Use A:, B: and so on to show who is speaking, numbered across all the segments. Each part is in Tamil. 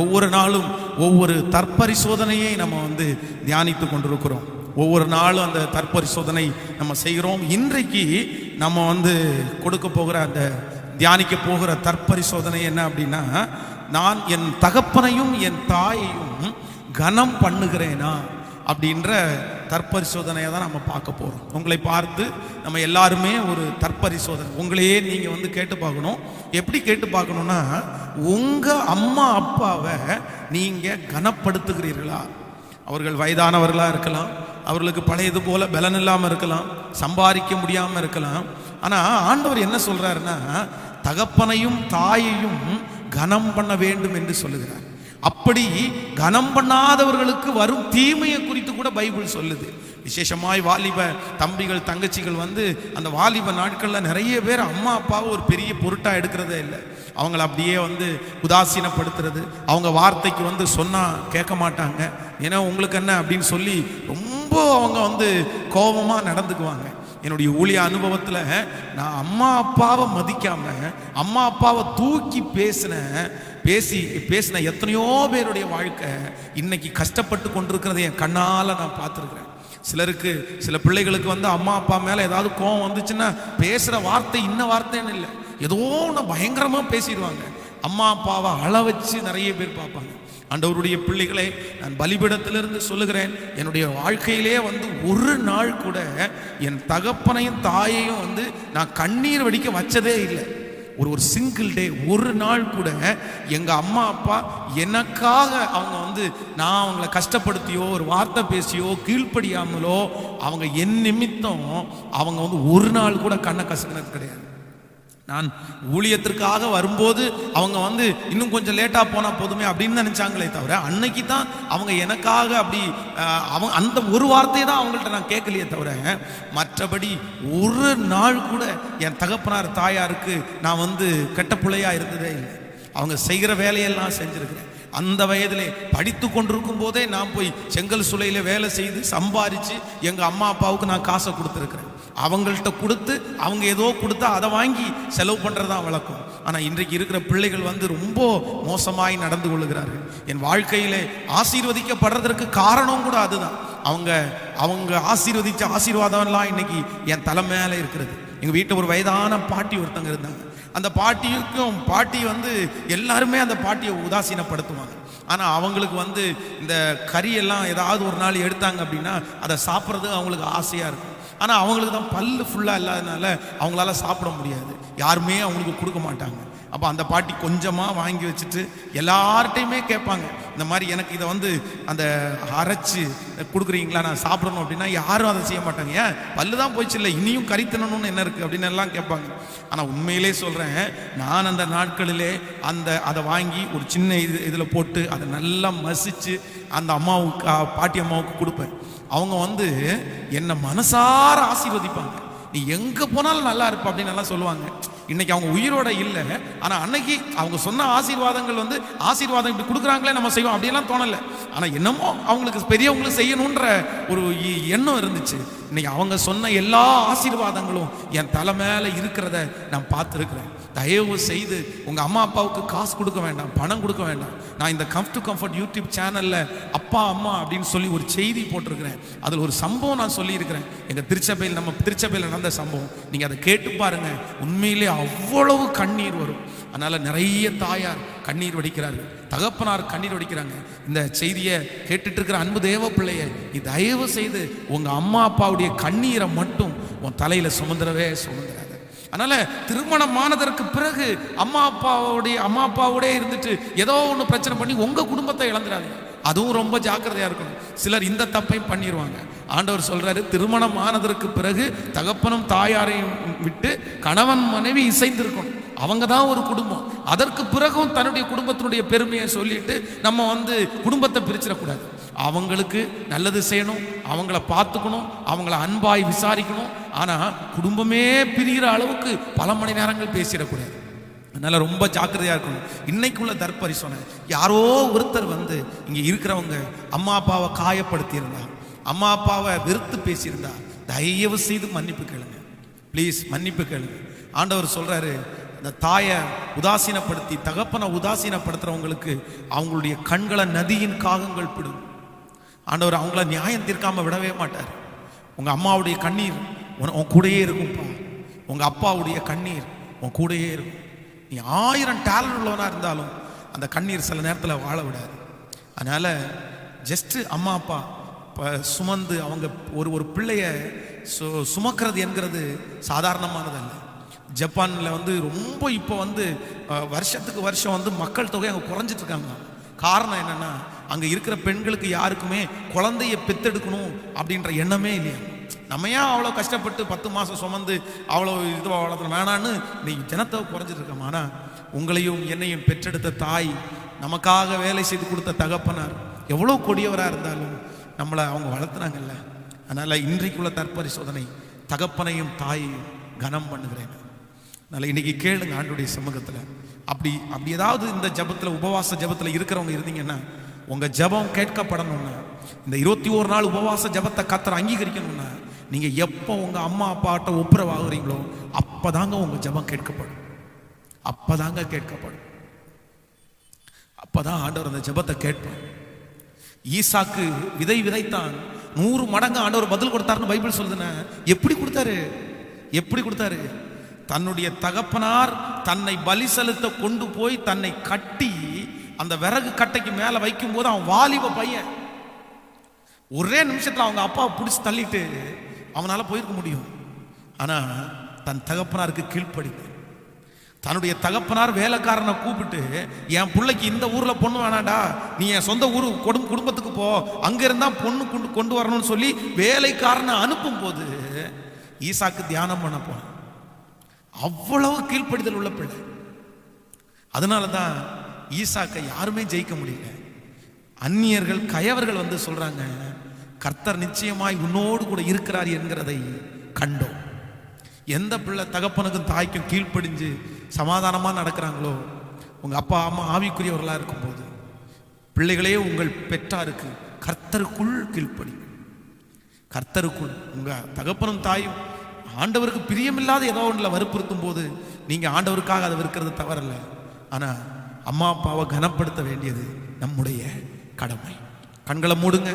A: ஒவ்வொரு நாளும் ஒவ்வொரு தற்பரிசோதனையை நம்ம தியானித்து கொண்டிருக்கிறோம். ஒவ்வொரு நாளும் அந்த தற்பரிசோதனை நம்ம செய்கிறோம். இன்றைக்கு நம்ம கொடுக்க போகிற அந்த தியானிக்க போகிற தற்பரிசோதனை என்ன அப்படின்னா, நான் என் தகப்பனையும் என் தாயையும் கனம் பண்ணுகிறேனா அப்படின்ற தற்பரிசோதனையை தான் நம்ம பார்க்க போகிறோம். உங்களை பார்த்து நம்ம எல்லாருமே ஒரு தற்பரிசோதனை உங்களையே நீங்கள் கேட்டு பார்க்கணும். எப்படி கேட்டு பார்க்கணுன்னா, உங்கள் அம்மா அப்பாவை நீங்கள் கனப்படுத்துகிறீர்களா? அவர்கள் வயதானவர்களாக இருக்கலாம், அவர்களுக்கு பழையது போல பலன் இல்லாமல் இருக்கலாம், சம்பாதிக்க முடியாமல் இருக்கலாம். ஆனால் ஆண்டவர் என்ன சொல்கிறாருன்னா, தகப்பனையும் தாயையும் கனம் பண்ண வேண்டும் என்று சொல்லுகிறார். அப்படி கனம் பண்ணாதவர்களுக்கு வரும் தீமையை குறித்து கூட பைபிள் சொல்லுது. விசேஷமாய் வாலிப தம்பிகள் தங்கச்சிகள் அந்த வாலிப நாட்களில் நிறைய பேர் அம்மா அப்பாவை ஒரு பெரிய பொருட்டாக எடுக்கிறதே இல்லை. அவங்கள அப்படியே உதாசீனப்படுத்துறது, அவங்க வார்த்தைக்கு சொன்னால் கேட்க மாட்டாங்க, ஏன்னா உங்களுக்கு என்ன அப்படின்னு சொல்லி ரொம்ப அவங்க கோபமாக நடந்துக்குவாங்க. என்னுடைய ஊழிய அனுபவத்தில் நான் அம்மா அப்பாவை மதிக்காம அம்மா அப்பாவை தூக்கி பேசின எத்தனையோ பேருடைய வாழ்க்கை இன்னைக்கு கஷ்டப்பட்டு கொண்டிருக்கிறத என் கண்ணால் நான் பார்த்துருக்கிறேன். சில பிள்ளைகளுக்கு அம்மா அப்பா மேலே ஏதாவது கோவம் வந்துச்சுன்னா பேசுகிற வார்த்தை இன்ன வார்த்தைன்னு இல்லை, ஏதோ ஒன்று பயங்கரமாக பேசிடுவாங்க. அம்மா அப்பாவை அள வச்சு நிறைய பேர் பார்ப்பாங்க. ஆண்டவருடைய பிள்ளைகளை நான் பலிபீடத்திலிருந்து சொல்லுகிறேன், என்னுடைய வாழ்க்கையிலே ஒரு நாள் கூட என் தகப்பனையும் தாயையும் நான் கண்ணீர் வடிக்க வச்சதே இல்லை. ஒரு சிங்கிள் டே, ஒரு நாள் கூட எங்கள் அம்மா அப்பா எனக்காக அவங்க நான் அவங்கள கஷ்டப்படுத்தியோ ஒரு வார்த்தை பேசியோ கீழ்ப்படியாமலோ அவங்க என் நிமித்தம் அவங்க ஒரு நாள் கூட கண்ணை கசக்கினது கிடையாது. நான் ஊழியத்திற்காக வரும்போது அவங்க இன்னும் கொஞ்சம் லேட்டாக போனால் போதுமே அப்படின்னு நினச்சாங்களே தவிர, அன்னைக்கு தான் அவங்க எனக்காக அப்படி அவங்க அந்த ஒரு வார்த்தையை தான் அவங்கள்ட்ட நான் கேட்கலையே தவிர, மற்றபடி ஒரு நாள் கூட என் தகப்பனார் தாயாருக்கு நான் கெட்ட பிள்ளையாக இருந்ததே இல்லை. அவங்க செய்கிற வேலையெல்லாம் செஞ்சுருக்கிறேன். அந்த வயதிலே படித்து கொண்டிருக்கும் போதே நான் போய் செங்கல் சூளையில வேலை செய்து சம்பாரித்து எங்கள் அம்மா அப்பாவுக்கு நான் காசை கொடுத்துருக்கிறேன். அவங்கள்ட்ட கொடுத்து அவங்க ஏதோ கொடுத்தா அதை வாங்கி செலவு பண்ணுறதான் வழக்கம். ஆனால் இன்றைக்கு இருக்கிற பிள்ளைகள் ரொம்ப மோசமாய் நடந்து கொள்ளுகிறார்கள். என் வாழ்க்கையிலே ஆசீர்வதிக்கப்படுறதற்கு காரணம் கூட அதுதான். அவங்க ஆசீர்வதிச்ச ஆசீர்வாதம்லாம் இன்னைக்கு என் தலை மேலே இருக்கிறது. எங்கள் வீட்டில் ஒரு வயதான பாட்டி ஒருத்தங்க இருந்தாங்க. அந்த பாட்டி எல்லாருமே அந்த பாட்டியை உதாசீனப்படுத்துவாங்க. ஆனால் அவங்களுக்கு இந்த கறியெல்லாம் ஏதாவது ஒரு நாள் எடுத்தாங்க அப்படின்னா அதை சாப்பிட்றது அவங்களுக்கு ஆசையாக இருக்கும். ஆனால் அவங்களுக்கு தான் பல்லு ஃபுல்லாக இல்லாதனால அவங்களால சாப்பிட முடியாது, யாருமே அவங்களுக்கு கொடுக்க மாட்டாங்க. அப்போ அந்த பாட்டி கொஞ்சமாக வாங்கி வச்சுட்டு எல்லார்ட்டையுமே கேட்பாங்க, இந்த மாதிரி எனக்கு இதை அந்த அரைச்சி கொடுக்குறீங்களா, நான் சாப்பிடணும் அப்படின்னா யாரும் அதை செய்ய மாட்டாங்க. ஏன், பல்லு தான் போயிடுச்சு, இல்லை இனியும் கறி தின்னணும்னு என்ன இருக்குது அப்படின்னு எல்லாம் கேட்பாங்க. ஆனால் உண்மையிலே சொல்கிறேன், நான் அந்த நாட்களிலே அதை வாங்கி ஒரு சின்ன இதில் போட்டு அதை நல்லா மசித்து அந்த அம்மாவுக்கு பாட்டி அம்மாவுக்கு கொடுப்பேன். அவங்க என்னை மனசார ஆசீர்வதிப்பாங்க. நீ எங்கே போனாலும் நல்லா இருப்ப அப்படின்னு எல்லாம் சொல்லுவாங்க. இன்னைக்கு அவங்க உயிரோட இல்லை, ஆனால் அன்னைக்கு அவங்க சொன்ன ஆசீர்வாதங்கள் ஆசீர்வாதம் இப்படி கொடுக்குறாங்களே நம்ம செய்வோம் அப்படியெல்லாம் தோணலை. ஆனால் என்னமோ அவங்களுக்கு பெரியவங்களுக்கு செய்யணுன்ற ஒரு எண்ணம் இருந்துச்சு. இன்னைக்கு அவங்க சொன்ன எல்லா ஆசீர்வாதங்களும் என் தலை மேலே இருக்கிறத நான் பார்த்துருக்குறேன். தயவு செய்து உங்கள் அம்மா அப்பாவுக்கு காசு கொடுக்க வேண்டாம், பணம் கொடுக்க வேண்டாம். நான் இந்த கம்ஃபர்ட் யூடியூப் சேனலில் அப்பா அம்மா அப்படின்னு சொல்லி ஒரு செய்தி போட்டிருக்கிறேன். அதில் ஒரு சம்பவம் நான் சொல்லியிருக்கிறேன். எங்கள் நம்ம திருச்சபையில் நடந்த சம்பவம். நீங்கள் அதை கேட்டு பாருங்கள், உண்மையிலே அவ்வளவு கண்ணீர் வரும். அதனால் நிறைய தாயார் கண்ணீர் வடிக்கிறார்கள், தகப்பனார் கண்ணீர் வடிக்கிறாங்க. இந்த செய்தியை கேட்டுட்டு இருக்கிற அன்பு தேவ பிள்ளைய, நீ தயவு செய்து உங்கள் அம்மா அப்பாவுடைய கண்ணீரை மட்டும் உன் தலையில் சுமந்துடவே சுமந்துடாது. அதனால திருமணமானதற்கு பிறகு அம்மா அப்பாவோட இருந்துட்டு ஏதோ ஒன்று பிரச்சனை பண்ணி உங்க குடும்பத்தை இழந்துடாதீங்க. அதுவும் ரொம்ப ஜாக்கிரதையா இருக்கணும். சிலர் இந்த தப்பையும் பண்ணிடுவாங்க. ஆண்டவர் சொல்றாரு, திருமணம் ஆனதற்கு பிறகு தகப்பனும் தாயாரையும் விட்டு கணவன் மனைவி இசைந்திருக்கணும். அவங்க தான் ஒரு குடும்பம். அதற்கு பிறகும் தன்னுடைய குடும்பத்தினுடைய பெருமையை சொல்லிட்டு நம்ம குடும்பத்தை பிரிச்சிடக்கூடாது. அவங்களுக்கு நல்லது செய்யணும், அவங்கள பார்த்துக்கணும், அவங்கள அன்பாய் விசாரிக்கணும். ஆனால் குடும்பமே பிரிகிற அளவுக்கு பல மணி நேரங்கள் பேசிடக்கூடாது. அதனால ரொம்ப ஜாக்கிரதையா இருக்கணும். இன்னைக்குள்ள தற்பரிசோதனை, யாரோ ஒருத்தர் இங்க இருக்கிறவங்க அம்மா அப்பாவை காயப்படுத்தியிருந்தா, அம்மா அப்பாவை வெறுத்து பேசியிருந்தா, தயவு செய்து மன்னிப்பு கேளுங்க. ப்ளீஸ் மன்னிப்பு கேளுங்க. ஆண்டவர் சொல்றாரு, அந்த தாயை உதாசீனப்படுத்தி தகப்பனை உதாசீனப்படுத்துறவங்களுக்கு அவங்களுடைய கண்களை நதியின் காகங்கள் பிடும். ஆண்டவர் அவங்கள நியாயம் தீர்க்காம விடவே மாட்டார். உங்க அம்மாவுடைய கண்ணீர் உன் கூடயே இருக்கும்ப்பா. உங்க அப்பாவுடைய கண்ணீர் உன் கூடயே இருக்கும். நீ 1000 டேலண்ட் உள்ளவனா இருந்தாலும் அந்த கண்ணீர் சில நேரத்தில் வாழ விடாது. அதனால ஜஸ்ட் அம்மா அப்பா சுமந்து அவங்க ஒரு பிள்ளைய சுமக்கிறது என்கிறது சாதாரணமானதல்ல. ஜப்பானில் வந்து ரொம்ப இப்போ வந்து வருஷத்துக்கு வருஷம் வந்து மக்கள் தொகை அங்கே குறைஞ்சிட்டு இருக்காங்க. காரணம் என்னன்னா, அங்கே இருக்கிற பெண்களுக்கு யாருக்குமே குழந்தைய பெத்தெடுக்கணும் அப்படின்ற எண்ணமே இல்லையா. நம்ம ஏன் அவ்வளோ கஷ்டப்பட்டு 10 மாதம் சுமந்து அவ்வளோ இதுவாக வளர்த்துற வேணான்னு நீ ஜனத்தை குறைஞ்சிட்டு இருக்கோம். ஆனால் உங்களையும் என்னையும் பெற்றெடுத்த தாய், நமக்காக வேலை செய்து கொடுத்த தகப்பனார் எவ்வளோ கொடியவராக இருந்தாலும் நம்மளை அவங்க வளர்த்துனாங்கல்ல. அதனால் இன்றைக்குள்ள தற்பரிசோதனை தகப்பனையும் தாயையும் கனம் பண்ணுகிறேன். அதனால் இன்னைக்கு கேளுங்க ஆண்டுடைய சமூகத்தில். அப்படி ஏதாவது இந்த ஜபத்தில் உபவாச ஜபத்தில் இருக்கிறவங்க இருந்தீங்கன்னா, உங்கள் ஜபம் கேட்கப்படணும்னா, இந்த 21 நாள் உபவாச ஜபத்தை கர்த்தர் அங்கீகரிக்கணும்னா, நீங்கள் எப்போ உங்கள் அம்மா அப்பாட்ட ஒப்புரவாகுறீங்களோ அப்போதாங்க உங்கள் ஜபம் கேட்கப்படும். அப்போதாங்க கேட்கப்படும். அப்போதான் ஆண்டவர் அந்த ஜபத்தை கேட்பார். ஈசாக்கு விதை விதைத்தான், 100 மடங்கு ஆண்டவர் பதில் கொடுத்தாருன்னு பைபிள் சொல்லுதுன்னா, எப்படி கொடுத்தாரு? தன்னுடைய தகப்பனார் தன்னை பலி செலுத்த கொண்டு போய் தன்னை கட்டி அந்த விறகு கட்டைக்கு மேல வைக்கும் போது அவன் வாலிப பையன், ஒரே நிமிஷத்துல அவங்க அப்பாவை பிடிச்சி தள்ளிட்டு அவனால போயிருக்க முடியும். ஆனா தன் தகப்பனாருக்கு கீழ்ப்படிந்து, தன்னுடைய தகப்பனார் வேலைக்காரனை கூப்பிட்டு, என் பிள்ளைக்கு இந்த ஊர்ல பொண்ணு வேணாண்டா, நீ என் சொந்த ஊரு குடும்பத்துக்கு போ, அங்க இருந்தா பொண்ணு கொண்டு வரணும்னு சொல்லி வேலைக்காரனை அனுப்பும் போது ஈசாக்கு தியானம் பண்ண போனான். அவ்வளவு கீழ்ப்படிதல் உள்ள பிள்ளை. அதனாலதான் ஈசாக்கை யாருமே ஜெயிக்க முடியல. அந்நியர்கள் கயவர்கள் வந்து சொல்றாங்க, கர்த்தர் நிச்சயமாய் உன்னோடு கூட இருக்கிறார் என்கிறதை கண்டோம். எந்த பிள்ளை தகப்பனுக்கும் தாய்க்கும் கீழ்ப்படிஞ்சு சமாதானமா நடக்கிறாங்களோ, உங்க அப்பா அம்மா ஆவிக்குரியவர்களா இருக்கும்போது, பிள்ளைகளே உங்கள் பெற்றாருக்கு கர்த்தருக்குள் கீழ்ப்படி. கர்த்தருக்குள் உங்க தகப்பனும் தாயும் ஆண்டவருக்கு பிரியமில்லாத ஏதோ ஒன்றில் வற்புறுத்தும் போது நீங்க ஆண்டவருக்காக அதை வெறுக்கிறது தவறல்ல. ஆனா அம்மா அப்பாவை கனப்படுத்த வேண்டியது நம்முடைய கடமை. கண்களை மூடுங்க.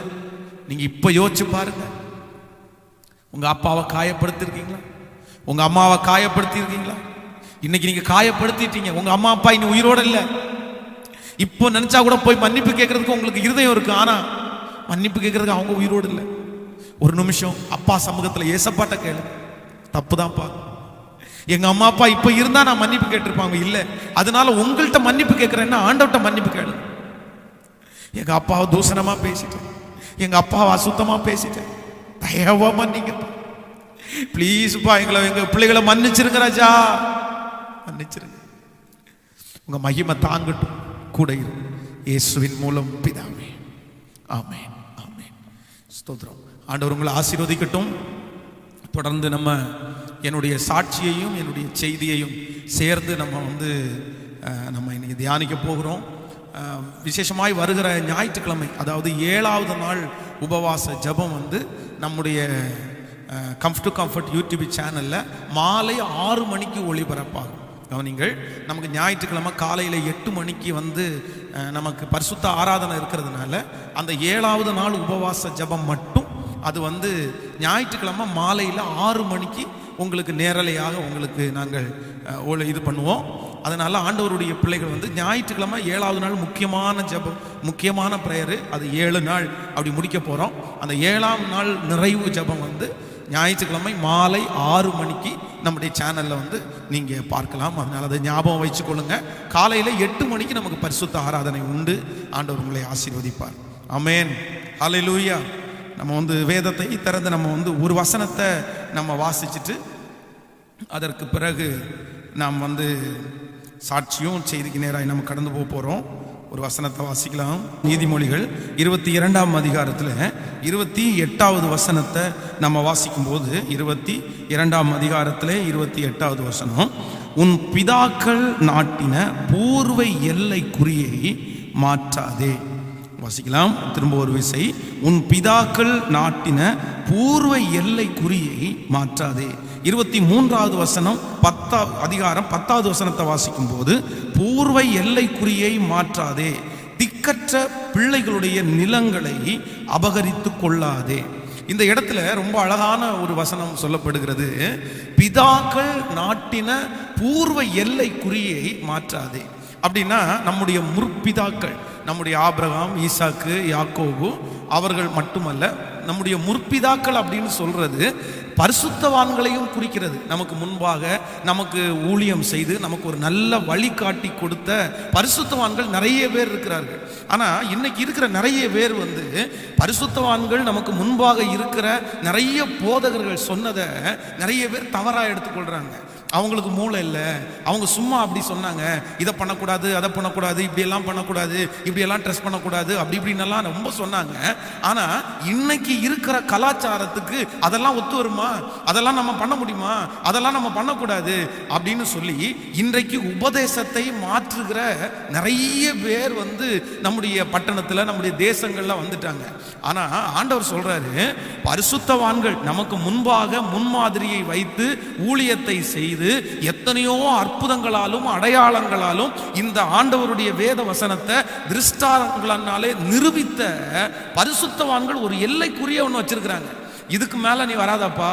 A: நீங்க இப்ப யோசிச்சு பாருங்க, உங்க அப்பாவை காயப்படுத்திருக்கீங்களா? உங்க அம்மாவை காயப்படுத்திருக்கீங்களா? இன்னைக்கு நீங்க காயப்படுத்திட்டீங்க. உங்க அம்மா அப்பா இன்னும் உயிரோட இல்லை. இப்போ நினைச்சா கூட போய் மன்னிப்பு கேட்கறதுக்கு உங்களுக்கு இருதயம் இருக்கு. ஆனா மன்னிப்பு கேட்கறதுக்கு அவங்க உயிரோடு இல்லை. ஒரு நிமிஷம் அப்பா சமூகத்தில் ஏசப்பாட்ட கேளு. தப்புதான்ப்பா, எங்க அம்மா அப்பா இப்ப இருந்தா நான் மன்னிப்பு கேட்டிருப்பாங்க. இல்ல, அதனால உங்கள்கிட்ட மன்னிப்பு கேட்கிறேன்னா ஆண்டவர்கிட்ட மன்னிப்பு கேளு. எங்க அப்பாவை தூசணமா பேசிட்டேன், எங்க அப்பாவை அசுத்தமா பேசிட்டேன், தயவா மன்னிங்க பிளீஸ்ப்பா, எங்க பிள்ளைகளை மன்னிச்சிருங்க ராஜா, மன்னிச்சிருங்க. உங்க மகிமை தாங்கட்டும், கூட இரு. இயேசுவின் மூலம் பிதாவே, ஆமென், ஆமென். ஸ்தோத்திரம். ஆண்டவர் உங்களை ஆசீர்வதிக்கட்டும். தொடர்ந்து நம்ம என்னுடைய சாட்சியையும் என்னுடைய செய்தியையும் சேர்ந்து நம்ம இன்னைக்கு தியானிக்க போகிறோம். விசேஷமாய் வருகிற ஞாயிற்றுக்கிழமை, அதாவது 7வது நாள் உபவாச ஜபம் நம்முடைய கம்ஃபர்ட் யூடியூப் சேனலில் மாலை 6 மணிக்கு ஒளிபரப்பாகும். கவனிங்கள், நமக்கு ஞாயிற்றுக்கிழமை காலையில் 8 மணிக்கு நமக்கு பரிசுத்த ஆராதனை இருக்கிறதுனால அந்த 7வது நாள் உபவாச ஜபம் மட்டும் அது ஞாயிற்றுக்கிழமை மாலையில் 6 மணிக்கு உங்களுக்கு நேரலையாக உங்களுக்கு நாங்கள் இது பண்ணுவோம். அதனால ஆண்டவருடைய பிள்ளைகள் ஞாயிற்றுக்கிழமை 7வது நாள் முக்கியமான ஜபம், முக்கியமான பிரேயரு, அது 7 நாள் அப்படி முடிக்க போகிறோம். அந்த 7ஆம் நாள் நிறைவு ஜபம் ஞாயிற்றுக்கிழமை மாலை 6 மணிக்கு நம்முடைய சேனலில் நீங்கள் பார்க்கலாம். அதனால் அதை ஞாபகம் வச்சுக்கொள்ளுங்க. காலையில் 8 மணிக்கு நமக்கு பரிசுத்த ஆராதனை உண்டு. ஆண்டவர் உங்களை ஆசீர்வதிப்பார். ஆமென், ஹல்லேலூயா. நம்ம வேதத்தை திறந்து நம்ம ஒரு வசனத்தை நம்ம வாசிச்சுட்டு அதற்கு பிறகு நாம் சாட்சியும் செய்திக்கு நேராக நம்ம கடந்து போக போகிறோம். ஒரு வசனத்தை வாசிக்கலாம். நீதிமொழிகள் 22ஆம் அதிகாரத்தில் 28வது வசனத்தை நம்ம வாசிக்கும் போது, 22ஆம் அதிகாரத்தில் 28வது வசனம், உன் பிதாக்கள் நாட்டின பூர்வ எல்லை குறியை மாற்றாதே, வாசிக்கலாம் திரும்ப ஒரு விசை. உன் பிதாக்கள் நாட்டின பூர்வ எல்லை குறியை மாற்றாதே. 23வது வசனம் 10வது அதிகாரம் 10வது வசனத்தை வாசிக்கும் போது, பூர்வ எல்லை குறியை மாற்றாதே, திக்கற்ற பிள்ளைகளுடைய நிலங்களை அபகரித்து கொள்ளாதே. இந்த இடத்துல ரொம்ப அழகான ஒரு வசனம் சொல்லப்படுகிறது. பிதாக்கள் நாட்டின பூர்வ எல்லை குறியை மாற்றாதே. அப்படின்னா நம்முடைய முற்பிதாக்கள், நம்முடைய ஆபிரகாம், ஈசாக்கு, யாக்கோபு அவர்கள் மட்டுமல்ல, நம்முடைய முற்பிதாக்கள் அப்படின்னு சொல்றது பரிசுத்தவான்களையும் குறிக்கிறது. நமக்கு முன்பாக நமக்கு ஊழியம் செய்து நமக்கு ஒரு நல்ல வழிகாட்டி கொடுத்த பரிசுத்தவான்கள் நிறைய பேர் இருக்கிறார்கள். ஆனா இன்னைக்கு இருக்கிற நிறைய பேர் பரிசுத்தவான்கள் நமக்கு முன்பாக இருக்கிற நிறைய போதகர்கள் சொன்னதை நிறைய பேர் தவறா எடுத்துக்கொள்றாங்க. அவங்களுக்கு மூளை இல்லை, அவங்க சும்மா அப்படி சொன்னாங்க, இதை பண்ணக்கூடாது, அதை பண்ணக்கூடாது, இப்படியெல்லாம் பண்ணக்கூடாது, இப்படியெல்லாம் ட்ரெஸ் பண்ணக்கூடாது, அப்படி இப்படின்னெல்லாம் ரொம்ப சொன்னாங்க. ஆனால் இன்னைக்கு இருக்கிற கலாச்சாரத்துக்கு அதெல்லாம் ஒத்து வருமா, அதெல்லாம் நம்ம பண்ண முடியுமா, அதெல்லாம் நம்ம பண்ணக்கூடாது அப்படின்னு சொல்லி இன்றைக்கு உபதேசத்தை மாற்றுகிற நிறைய பேர் நம்முடைய பட்டணத்தில் நம்முடைய தேசங்களில் வந்துட்டாங்க. ஆனால் ஆண்டவர் சொல்றாரு, பரிசுத்தவான்கள் நமக்கு முன்பாக முன்மாதிரியை வைத்து ஊழியத்தை செய்து எத்தனையோ அற்புதங்களாலும் அடையாளங்களாலும் இந்த ஆண்டவருடைய வேத வசனத்தை திருஷ்டாந்தங்களாலே நிரூபித்த பரிசுத்தவான்கள் ஒரு எல்லைக்குரிய ஒன்று வச்சிருக்கிறாங்க. இதுக்கு மேல நீ வராதப்பா,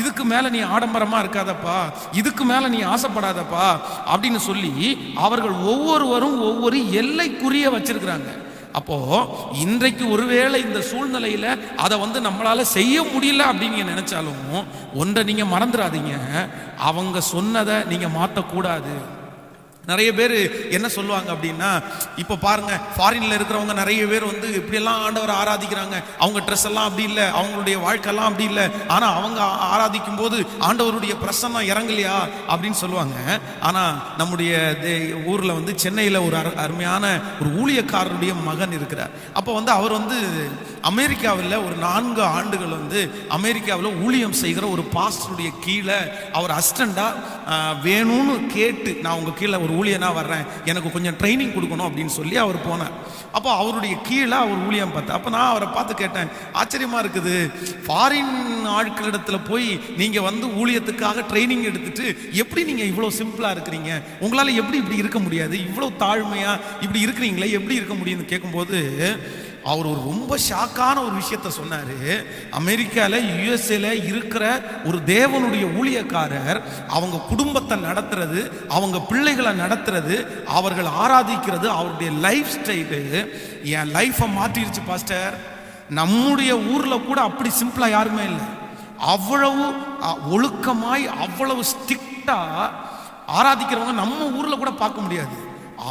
A: இதுக்கு மேல நீ ஆடம்பரமா இருக்காதப்பா, இதுக்கு மேல நீ ஆசைப்படாதப்பா அப்படின்னு சொல்லி அவர்கள் ஒவ்வொருவரும் ஒவ்வொரு எல்லைக்குரிய வச்சிருக்கிறாங்க. அப்போ இன்றைக்கு ஒருவேளை இந்த சூழ்நிலையில அதை நம்மளால செய்ய முடியல அப்படின்னு நினைச்சாலும் ஒன்றை நீங்க மறந்துடாதீங்க, அவங்க சொன்னதை நீங்க மாற்றக்கூடாது. நிறைய பேர் என்ன சொல்லுவாங்க அப்படின்னா, இப்போ பாருங்க ஃபாரின்ல இருக்கிறவங்க நிறைய பேர் இப்படியெல்லாம் ஆண்டவரை ஆராதிக்கிறாங்க, அவங்க ட்ரெஸ் எல்லாம் அப்படி இல்லை, அவங்களுடைய வாழ்க்கையெல்லாம் அப்படி இல்லை, ஆனால் அவங்க ஆராதிக்கும் போது ஆண்டவருடைய பிரசன்னம் இறங்கலையா அப்படின்னு சொல்லுவாங்க. ஆனால் நம்முடைய ஊரில் சென்னையில் ஒரு அருமையான ஒரு ஊழியக்காரருடைய மகன் இருக்கிறார். அப்போ அவர் அமெரிக்காவில் ஒரு 4 ஆண்டுகள் அமெரிக்காவில் ஊழியம் செய்கிற ஒரு பாஸ்டருடைய கீழே அவர் அசிஸ்டண்டா வேணும்னு கேட்டு, நான் உங்க கீழே ஒரு ஊழியனா வர்றேன், எனக்கு கொஞ்சம் ட்ரைனிங் கொடுக்கணும் அப்படின்னு சொல்லி அவர் போனார். அப்போ அவருடைய கீழே அவர் ஊழியம் பார்த்தேன். அப்போ நான் அவரை பார்த்து கேட்டேன், ஆச்சரியமா இருக்குது, ஃபாரின் ஆட்களிடத்தில் போய் நீங்க ஊழியத்துக்காக ட்ரைனிங் எடுத்துட்டு எப்படி நீங்க இவ்வளோ சிம்பிளா இருக்கிறீங்க, உங்களால எப்படி இப்படி இருக்க முடியாது, இவ்வளோ தாழ்மையா இப்படி இருக்கிறீங்களே, எப்படி இருக்க முடியும்னு கேட்கும்போது அவர் ஒரு ரொம்ப ஷாக்கான ஒரு விஷயத்த சொன்னாரு. அமெரிக்காவில் யுஎஸ்ஏல இருக்கிற ஒரு தேவனுடைய ஊழியக்காரர் அவங்க குடும்பத்தை நடத்துறது, அவங்க பிள்ளைகளை நடத்துறது, அவர்கள் ஆராதிக்கிறது, அவருடைய லைஃப் ஸ்டைலு என் லைஃபை மாற்றிடுச்சு பாஸ்டர். நம்முடைய ஊர்ல கூட அப்படி சிம்பிளா யாருமே இல்லை, அவ்வளவு ஒழுக்கமாய் அவ்வளவு ஸ்ட்ரிக்டா ஆராதிக்கிறவங்க நம்ம ஊர்ல கூட பார்க்க முடியாது.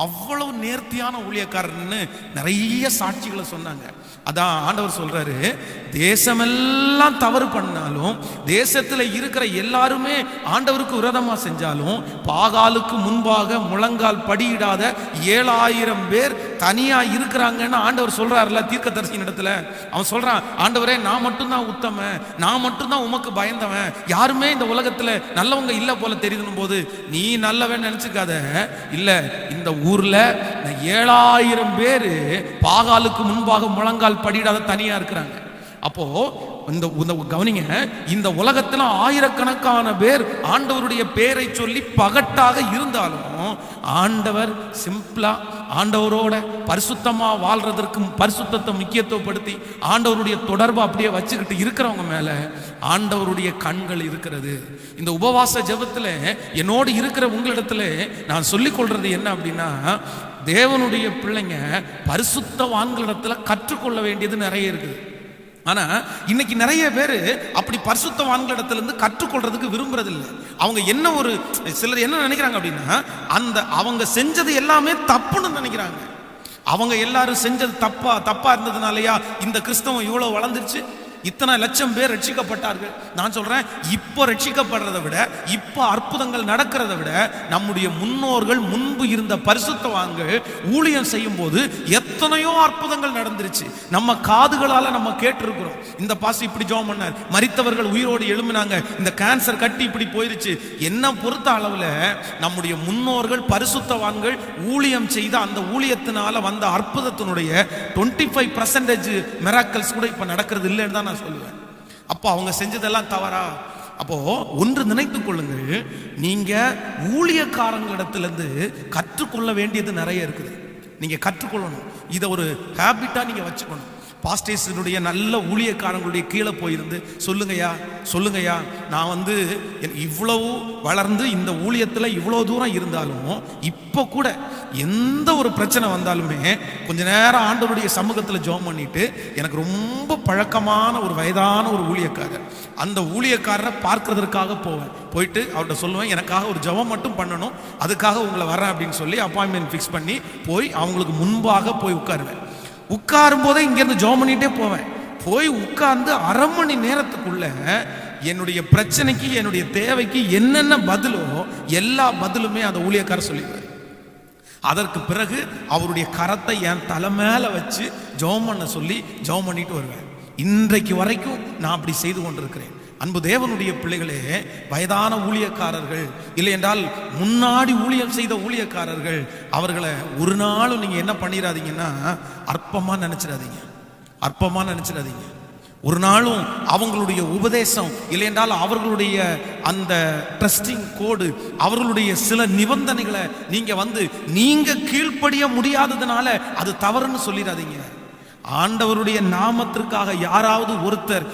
A: அவ்வளவு நேர்த்தியான ஊழியக்காரன்னு நிறைய சாட்சிகளை சொன்னாங்க. அதான் ஆண்டவர் சொல்றாரு, தேசமெல்லாம் தவறு பண்ணாலும், தேசத்துல இருக்கிற எல்லாருமே ஆண்டவருக்கு விரோதமா செஞ்சாலும், பாகாலுக்கு முன்பாக முழங்கால் படியிடாத 7000 பேர் தனியா இருக்கிறாங்கன்னு ஆண்டவர் சொல்றாருல தீர்க்கதரிசியின் இடத்துல. அவன் சொல்றான், ஆண்டவரே நான் மட்டும்தான் உத்தமன், நான் மட்டும்தான் உமக்கு பயந்தவன், யாருமே இந்த உலகத்துல நல்லவங்க இல்ல போல தெரியும் போது நீ நல்லவன் நினைச்சுக்காத. இல்ல, இந்த ஊர்ல 7000 பேரு பாகாலுக்கு முன்பாக முழங்கால் படியிடாத தனியா இருக்கிறாங்க. அப்போ இந்த கவனிங்க, இந்த உலகத்துல ஆயிரக்கணக்கான பேர் ஆண்டவருடைய பேரை சொல்லி பகட்டாக இருந்தாலும், ஆண்டவர் சிம்பிளா ஆண்டவரோட பரிசுத்தமா வாழ்றதற்கு பரிசுத்தத்தை முக்கியத்துவப்படுத்தி ஆண்டவருடைய தொடர்பு அப்படியே வச்சுக்கிட்டு இருக்கிறவங்க மேல ஆண்டவருடைய கண்கள் இருக்கிறது. இந்த உபவாச ஜெபத்துல என்னோடு இருக்கிற உங்களிடத்துல நான் சொல்லிக் கொள்றது என்ன அப்படின்னா, தேவனுடைய பிள்ளைங்க பரிசுத்தவான்களிடத்துல கற்றுக்கொள்ள வேண்டியது நிறைய இருக்குது. ஆனா இன்னைக்கு நிறைய பேர் அப்படி பரிசுத்தவான்களிடத்திலிருந்து கற்றுக்கொள்றதுக்கு விரும்புறதில்லை. அவங்க என்ன ஒரு சிலர் என்ன நினைக்கிறாங்க அப்படின்னா, அவங்க செஞ்சது எல்லாமே தப்புன்னு நினைக்கிறாங்க. அவங்க எல்லாரும் செஞ்சது தப்பா இருந்ததுனாலயா இந்த கிறிஸ்தவம் இவ்வளவு வளர்ந்துருச்சு, இத்தனை லட்சம் பேர் ரட்சிக்கப்பட்டார்கள். நான் சொல்றேன், இப்போ ரட்சிக்கப்படுறதை விட, இப்போ அற்புதங்கள் நடக்கிறத விட, நம்முடைய முன்னோர்கள் முன்பு இருந்த பரிசுத்தவான்கள் ஊழியம் செய்யும் போது எத்தனையோ அற்புதங்கள் நடந்துருச்சு. நம்ம காதுகளால நம்ம கேட்டிருக்கிறோம். இந்த பாஸ்டர் இப்படி ஜெபம் பண்ணார், மரித்தவர்கள் உயிரோடு எழும்பினாங்க, இந்த கேன்சர் கட்டி இப்படி போயிருச்சு. என்ன பொறுத்த அளவுல நம்முடைய முன்னோர்கள் பரிசுத்தவான்கள் ஊழியம் செய்த அந்த ஊழியத்தினால வந்த அற்புதத்தினுடைய 25% மிராக்கிள்ஸ் கூட இப்ப நடக்கிறது இல்லைன்னு தான் நான் சொல்லுவேன். அப்போ அவங்க செஞ்சதெல்லாம் தவறா? அப்போ ஒன்று நினைத்துக் கொள்ளுங்கள், நீங்க ஊழியக்காரங்களிடத்திலிருந்து கற்றுக்கொள்ள வேண்டியது நிறைய இருக்குது. நீங்க கற்றுக்கொள்ளணும். இதை ஒரு ஹேபிட்டா நீங்க வச்சுக்கணும். பாஸ்டர்ஸுடைய நல்ல ஊழியக்காரங்களுடைய கீழே போயிருந்து சொல்லுங்கய்யா, நான் இவ்வளவு வளர்ந்து இந்த ஊழியத்தில் இவ்வளோ தூரம் இருந்தாலும் இப்போ கூட எந்த ஒரு பிரச்சனை வந்தாலுமே கொஞ்ச நேரம் ஆண்டவருடைய சமூகத்தில் ஜெபம் பண்ணிட்டு, எனக்கு ரொம்ப பழக்கமான ஒரு வயதான ஒரு ஊழியக்காரர், அந்த ஊழியக்காரரை பார்க்கறதுக்காக போயிட்டு அவர்கிட்ட சொல்லுவேன், எனக்காக ஒரு ஜெபம் மட்டும் பண்ணணும், அதுக்காக உங்களை வரேன் அப்படின்னு சொல்லி அப்பாயின்மெண்ட் ஃபிக்ஸ் பண்ணி போய் அவங்களுக்கு முன்பாக போய் உட்காருவேன். உட்காரும் போதே இங்கேருந்து ஜெபம் பண்ணிட்டே போவேன். போய் உட்கார்ந்து அரை மணி நேரத்துக்குள்ள என்னுடைய பிரச்சனைக்கு, என்னுடைய தேவைக்கு என்னென்ன பதிலோ எல்லா பதிலுமே அந்த ஊழியக்காரர் சொல்லிடுவார். அதற்கு பிறகு அவருடைய கரத்தை என் தலை மேல வச்சு ஜெபம் பண்ண சொல்லி ஜெபம் பண்ணிட்டு வருவேன். இன்றைக்கு வரைக்கும் நான் அப்படி செய்து கொண்டிருக்கிறேன். அன்பு தேவனுடைய பிள்ளைகளே, வயதான ஊழியக்காரர்கள் இல்லை என்றால் முன்னாடி ஊழியம் செய்த ஊழியக்காரர்கள், அவர்களை ஒரு நாளும் நீங்க என்ன பண்ணிடாதீங்கன்னா அற்பமா நினைச்சிடாதீங்க. ஒரு நாளும் அவங்களுடைய உபதேசம் இல்லை என்றால் அவர்களுடைய அந்த ட்ரஸ்டிங் கோடு, அவர்களுடைய சில நிபந்தனைகளை நீங்க கீழ்ப்படிய முடியாததுனால அது தவறுன்னு சொல்லிடாதீங்க. ஆண்டவருடைய நாமத்திற்காக யாராவது ஒருத்தர்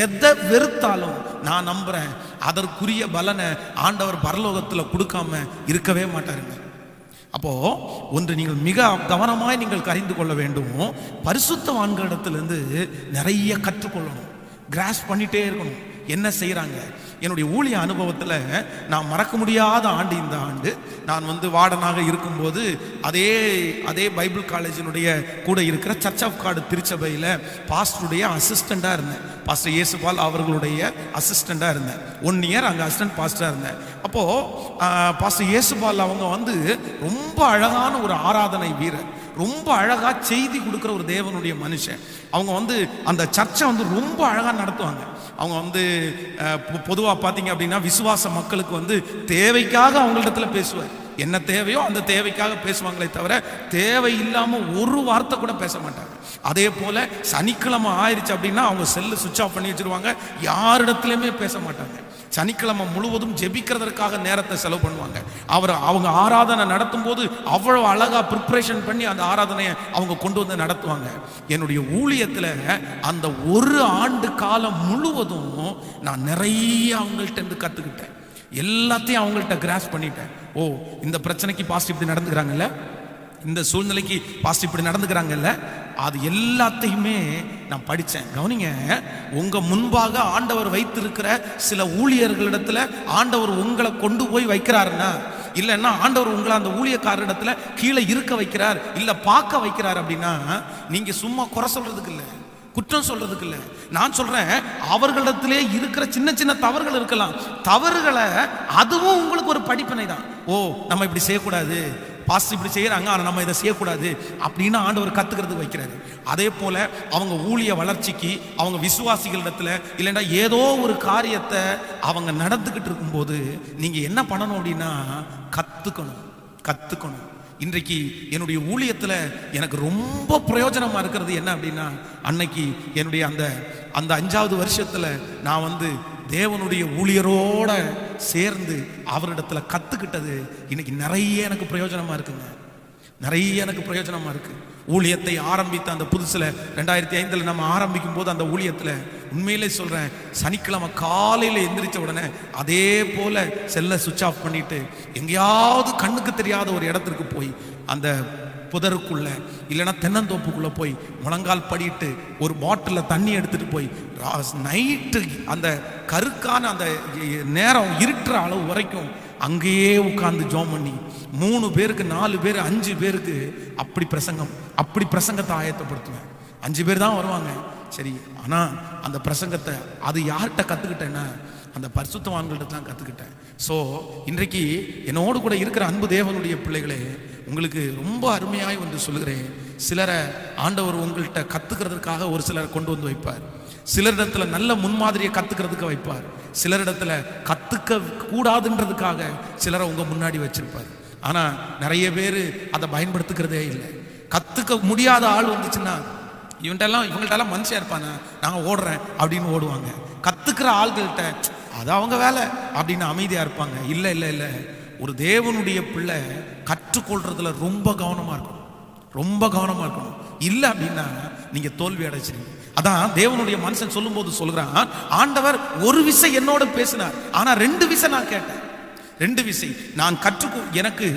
A: எதை வெறுத்தாலும் நான் நம்புறேன், அதற்குரிய பலனை ஆண்டவர் பரலோகத்தில் கொடுக்காம இருக்கவே மாட்டாருங்க. அப்போ ஒன்று நீங்கள் மிக கவனமாய் நீங்கள் அறிந்து கொள்ள வேண்டும், பரிசுத்தவான்களிடத்திலிருந்து நிறைய கற்றுக்கொள்ளணும், கிராஸ் பண்ணிட்டே இருக்கணும். என்ன செய்யறாங்க? என்னுடைய ஊழிய அனுபவத்தில் நான் மறக்க முடியாத ஆண்டு இந்த ஆண்டு. நான் வார்டனாக இருக்கும்போது அதே பைபிள் காலேஜினுடைய கூட இருக்கிற சர்ச் ஆஃப் காட் திருச்சபையில் பாஸ்டருடைய அசிஸ்டண்டாக இருந்தேன். பாஸ்டர் இயேசுபால் அவர்களுடைய அசிஸ்டண்டாக இருந்தேன். 1 இயர் அங்கே அசிஸ்டன்ட் பாஸ்டராக இருந்தேன். அப்போது பாஸ்டர் இயேசுபால் அவங்க ரொம்ப அழகான ஒரு ஆராதனை வீரர், ரொம்ப அழகா செய்தி கொடுக்குற ஒரு தேவனுடைய மனுஷன். அவங்க அந்த சர்ச்சை ரொம்ப அழகா நடத்துவாங்க. அவங்க பொதுவாக பார்த்தீங்க அப்படின்னா விசுவாச மக்களுக்கு தேவைக்காக அவங்களிடத்துல பேசுவார். என்ன தேவையோ அந்த தேவைக்காக பேசுவாங்களே தவிர தேவை இல்லாம ஒரு வார்த்தை கூட பேச மாட்டாங்க. அதே போல சனிக்கிழமை ஆயிடுச்சு அப்படின்னா அவங்க செல்லு சுவிட்ச் ஆஃப் பண்ணி வச்சிருவாங்க, யாரிடத்துலையுமே பேச மாட்டாங்க. சனிக்கிழமை முழுவதும் ஜெபிக்கிறதற்காக நேரத்தை செலவு பண்ணுவாங்க. அவங்க ஆராதனை நடத்தும் போது அவ்வளவு அழகா ப்ரிப்பரேஷன் பண்ணி அந்த ஆராதனையை அவங்க கொண்டு நடத்துவாங்க. என்னுடைய ஊழியத்தில் அந்த 1 ஆண்டு காலம் முழுவதும் நான் நிறைய அவங்கள்ட்ட இருந்து கத்துக்கிட்டேன். எல்லாத்தையும் அவங்கள்ட்ட கிராஸ் பண்ணிட்டேன். ஓ, இந்த பிரச்சனைக்கு பாஸ்டர் இப்படி நடந்துக்கிறாங்கல்ல, இந்த சூழ்நிலைக்கு பாஸ்டர் இப்படி நடந்துக்கிறாங்கல்ல, அது எல்லாத்தையுமே நான் படித்தேன். கவனிங்க, உங்க முன்பாக ஆண்டவர் வைத்திருக்கிற சில ஊழியர்களிடத்துல ஆண்டவர் உங்களை கொண்டு போய் வைக்கிறாருன்னா, இல்லைன்னா ஆண்டவர் உங்களை அந்த ஊழியக்காரரிடத்துல கீழே இருக்க வைக்கிறார், இல்ல பார்க்க வைக்கிறார் அப்படின்னா, நீங்க சும்மா குறை சொல்றதுக்கு இல்லை, குற்றம் சொல்றதுக்கு இல்லை. நான் சொல்றேன், அவர்களிடத்திலே இருக்கிற சின்ன சின்ன தவறுகள் இருக்கலாம், தவறுகளை அதுவும் உங்களுக்கு ஒரு படிப்பினை தான். ஓ, நம்ம இப்படி செய்யக்கூடாது, பாஸ்டர் இப்படி செய்யறாங்க, ஆனால் நம்ம இதை செய்யக்கூடாது அப்படின்னு ஆண்டவர் கத்துக்கிறதுக்கு வைக்கிறாரு. அதே போல அவங்க ஊழிய வளர்ச்சிக்கு, அவங்க விசுவாசிகளிடத்துல இல்லைன்னா ஏதோ ஒரு காரியத்தை அவங்க நடந்துக்கிட்டு இருக்கும்போது நீங்க என்ன பண்ணணும் அப்படின்னா கத்துக்கணும். இன்றைக்கு என்னுடைய ஊழியத்தில் எனக்கு ரொம்ப பிரயோஜனமா இருக்கிறது என்ன அப்படின்னா, அன்னைக்கு என்னுடைய அந்த 5வது வருஷத்துல நான் தேவனுடைய ஊழியரோட சேர்ந்து அவரிடத்துல கத்துக்கிட்டது இன்னைக்கு நிறைய எனக்கு பிரயோஜனமா இருக்குங்க. நிறைய எனக்கு பிரயோஜனமா இருக்கு. ஊழியத்தை ஆரம்பித்த அந்த புதுசுல 2005 நம்ம ஆரம்பிக்கும் போது அந்த ஊழியத்துல உண்மையிலே சொல்றேன், சனிக்கிழமை காலையில எந்திரிச்ச உடனே அதே போல செல்ல சுவிட்ச் ஆஃப் பண்ணிட்டு எங்கேயாவது கண்ணுக்கு தெரியாத ஒரு இடத்திற்கு போய் அந்த புதருக்குள்ள இல்லைன்னா தென்னந்தோப்புக்குள்ள போய் முழங்கால் படிட்டு ஒரு பாட்டில் தண்ணி எடுத்துட்டு போய் நைட்டு அந்த கருக்கான அந்த நேரம் இருட்டுற அளவு வரைக்கும் அங்கேயே உட்கார்ந்து ஜெபம் பண்ணி 3 பேருக்கு 4 பேர் 5 பேருக்கு அப்படி பிரசங்கத்தை ஆயத்தப்படுத்துவேன். 5 பேர் தான் வருவாங்க. சரி, ஆனா அந்த பிரசங்கத்தை அது யார்கிட்ட கத்துக்கிட்டேன்னா அந்த பரிசுத்தவான்கள்ட்ட தான் கத்துக்கிட்டேன். ஸோ இன்றைக்கு என்னோடு கூட இருக்கிற அன்பு தேவனுடைய பிள்ளைகளே, உங்களுக்கு ரொம்ப அருமையாய் ஒன்று சொல்லுகிறேன். சிலரை ஆண்டவர் உங்கள்கிட்ட கத்துக்கிறதுக்காக ஒரு சிலரை கொண்டு வந்து வைப்பார். சிலரிடத்துல நல்ல முன்மாதிரியை கத்துக்கிறதுக்கு வைப்பார். சிலரிடத்துல கத்துக்க கூடாதுன்றதுக்காக சிலரை உங்க முன்னாடி வச்சிருப்பார். ஆனா நிறைய பேர் அதை பயன்படுத்துக்கிறதே இல்லை. கத்துக்க முடியாத ஆள் வந்துச்சுன்னா இவங்கள்ட்ட மனுஷன் இருப்பானே, நாங்கள் ஓடுறேன் அப்படின்னு ஓடுவாங்க. கத்துக்கிற ஆள்கள்கிட்ட அது அவங்க வேலை அப்படின்னு அமைதியா இருப்பாங்க. இல்லை இல்லை இல்லை, ஒரு தேவனுடைய பிள்ளை கற்றுக்கொள்றதுல ரொம்ப கவனமா இருக்கணும், ரொம்ப கவனமா இருக்கணும். இல்லை அப்படின்னா நீங்க தோல்வி அடைச்சிருங்க. அதான் தேவனுடைய மனுஷன் சொல்லும் போது சொல்கிறான், ஆண்டவர் ஒரு விசை என்னோட பேசினார், ஆனா 2 விசை நான் கேட்டேன். 2 விசை நான் எனக்கு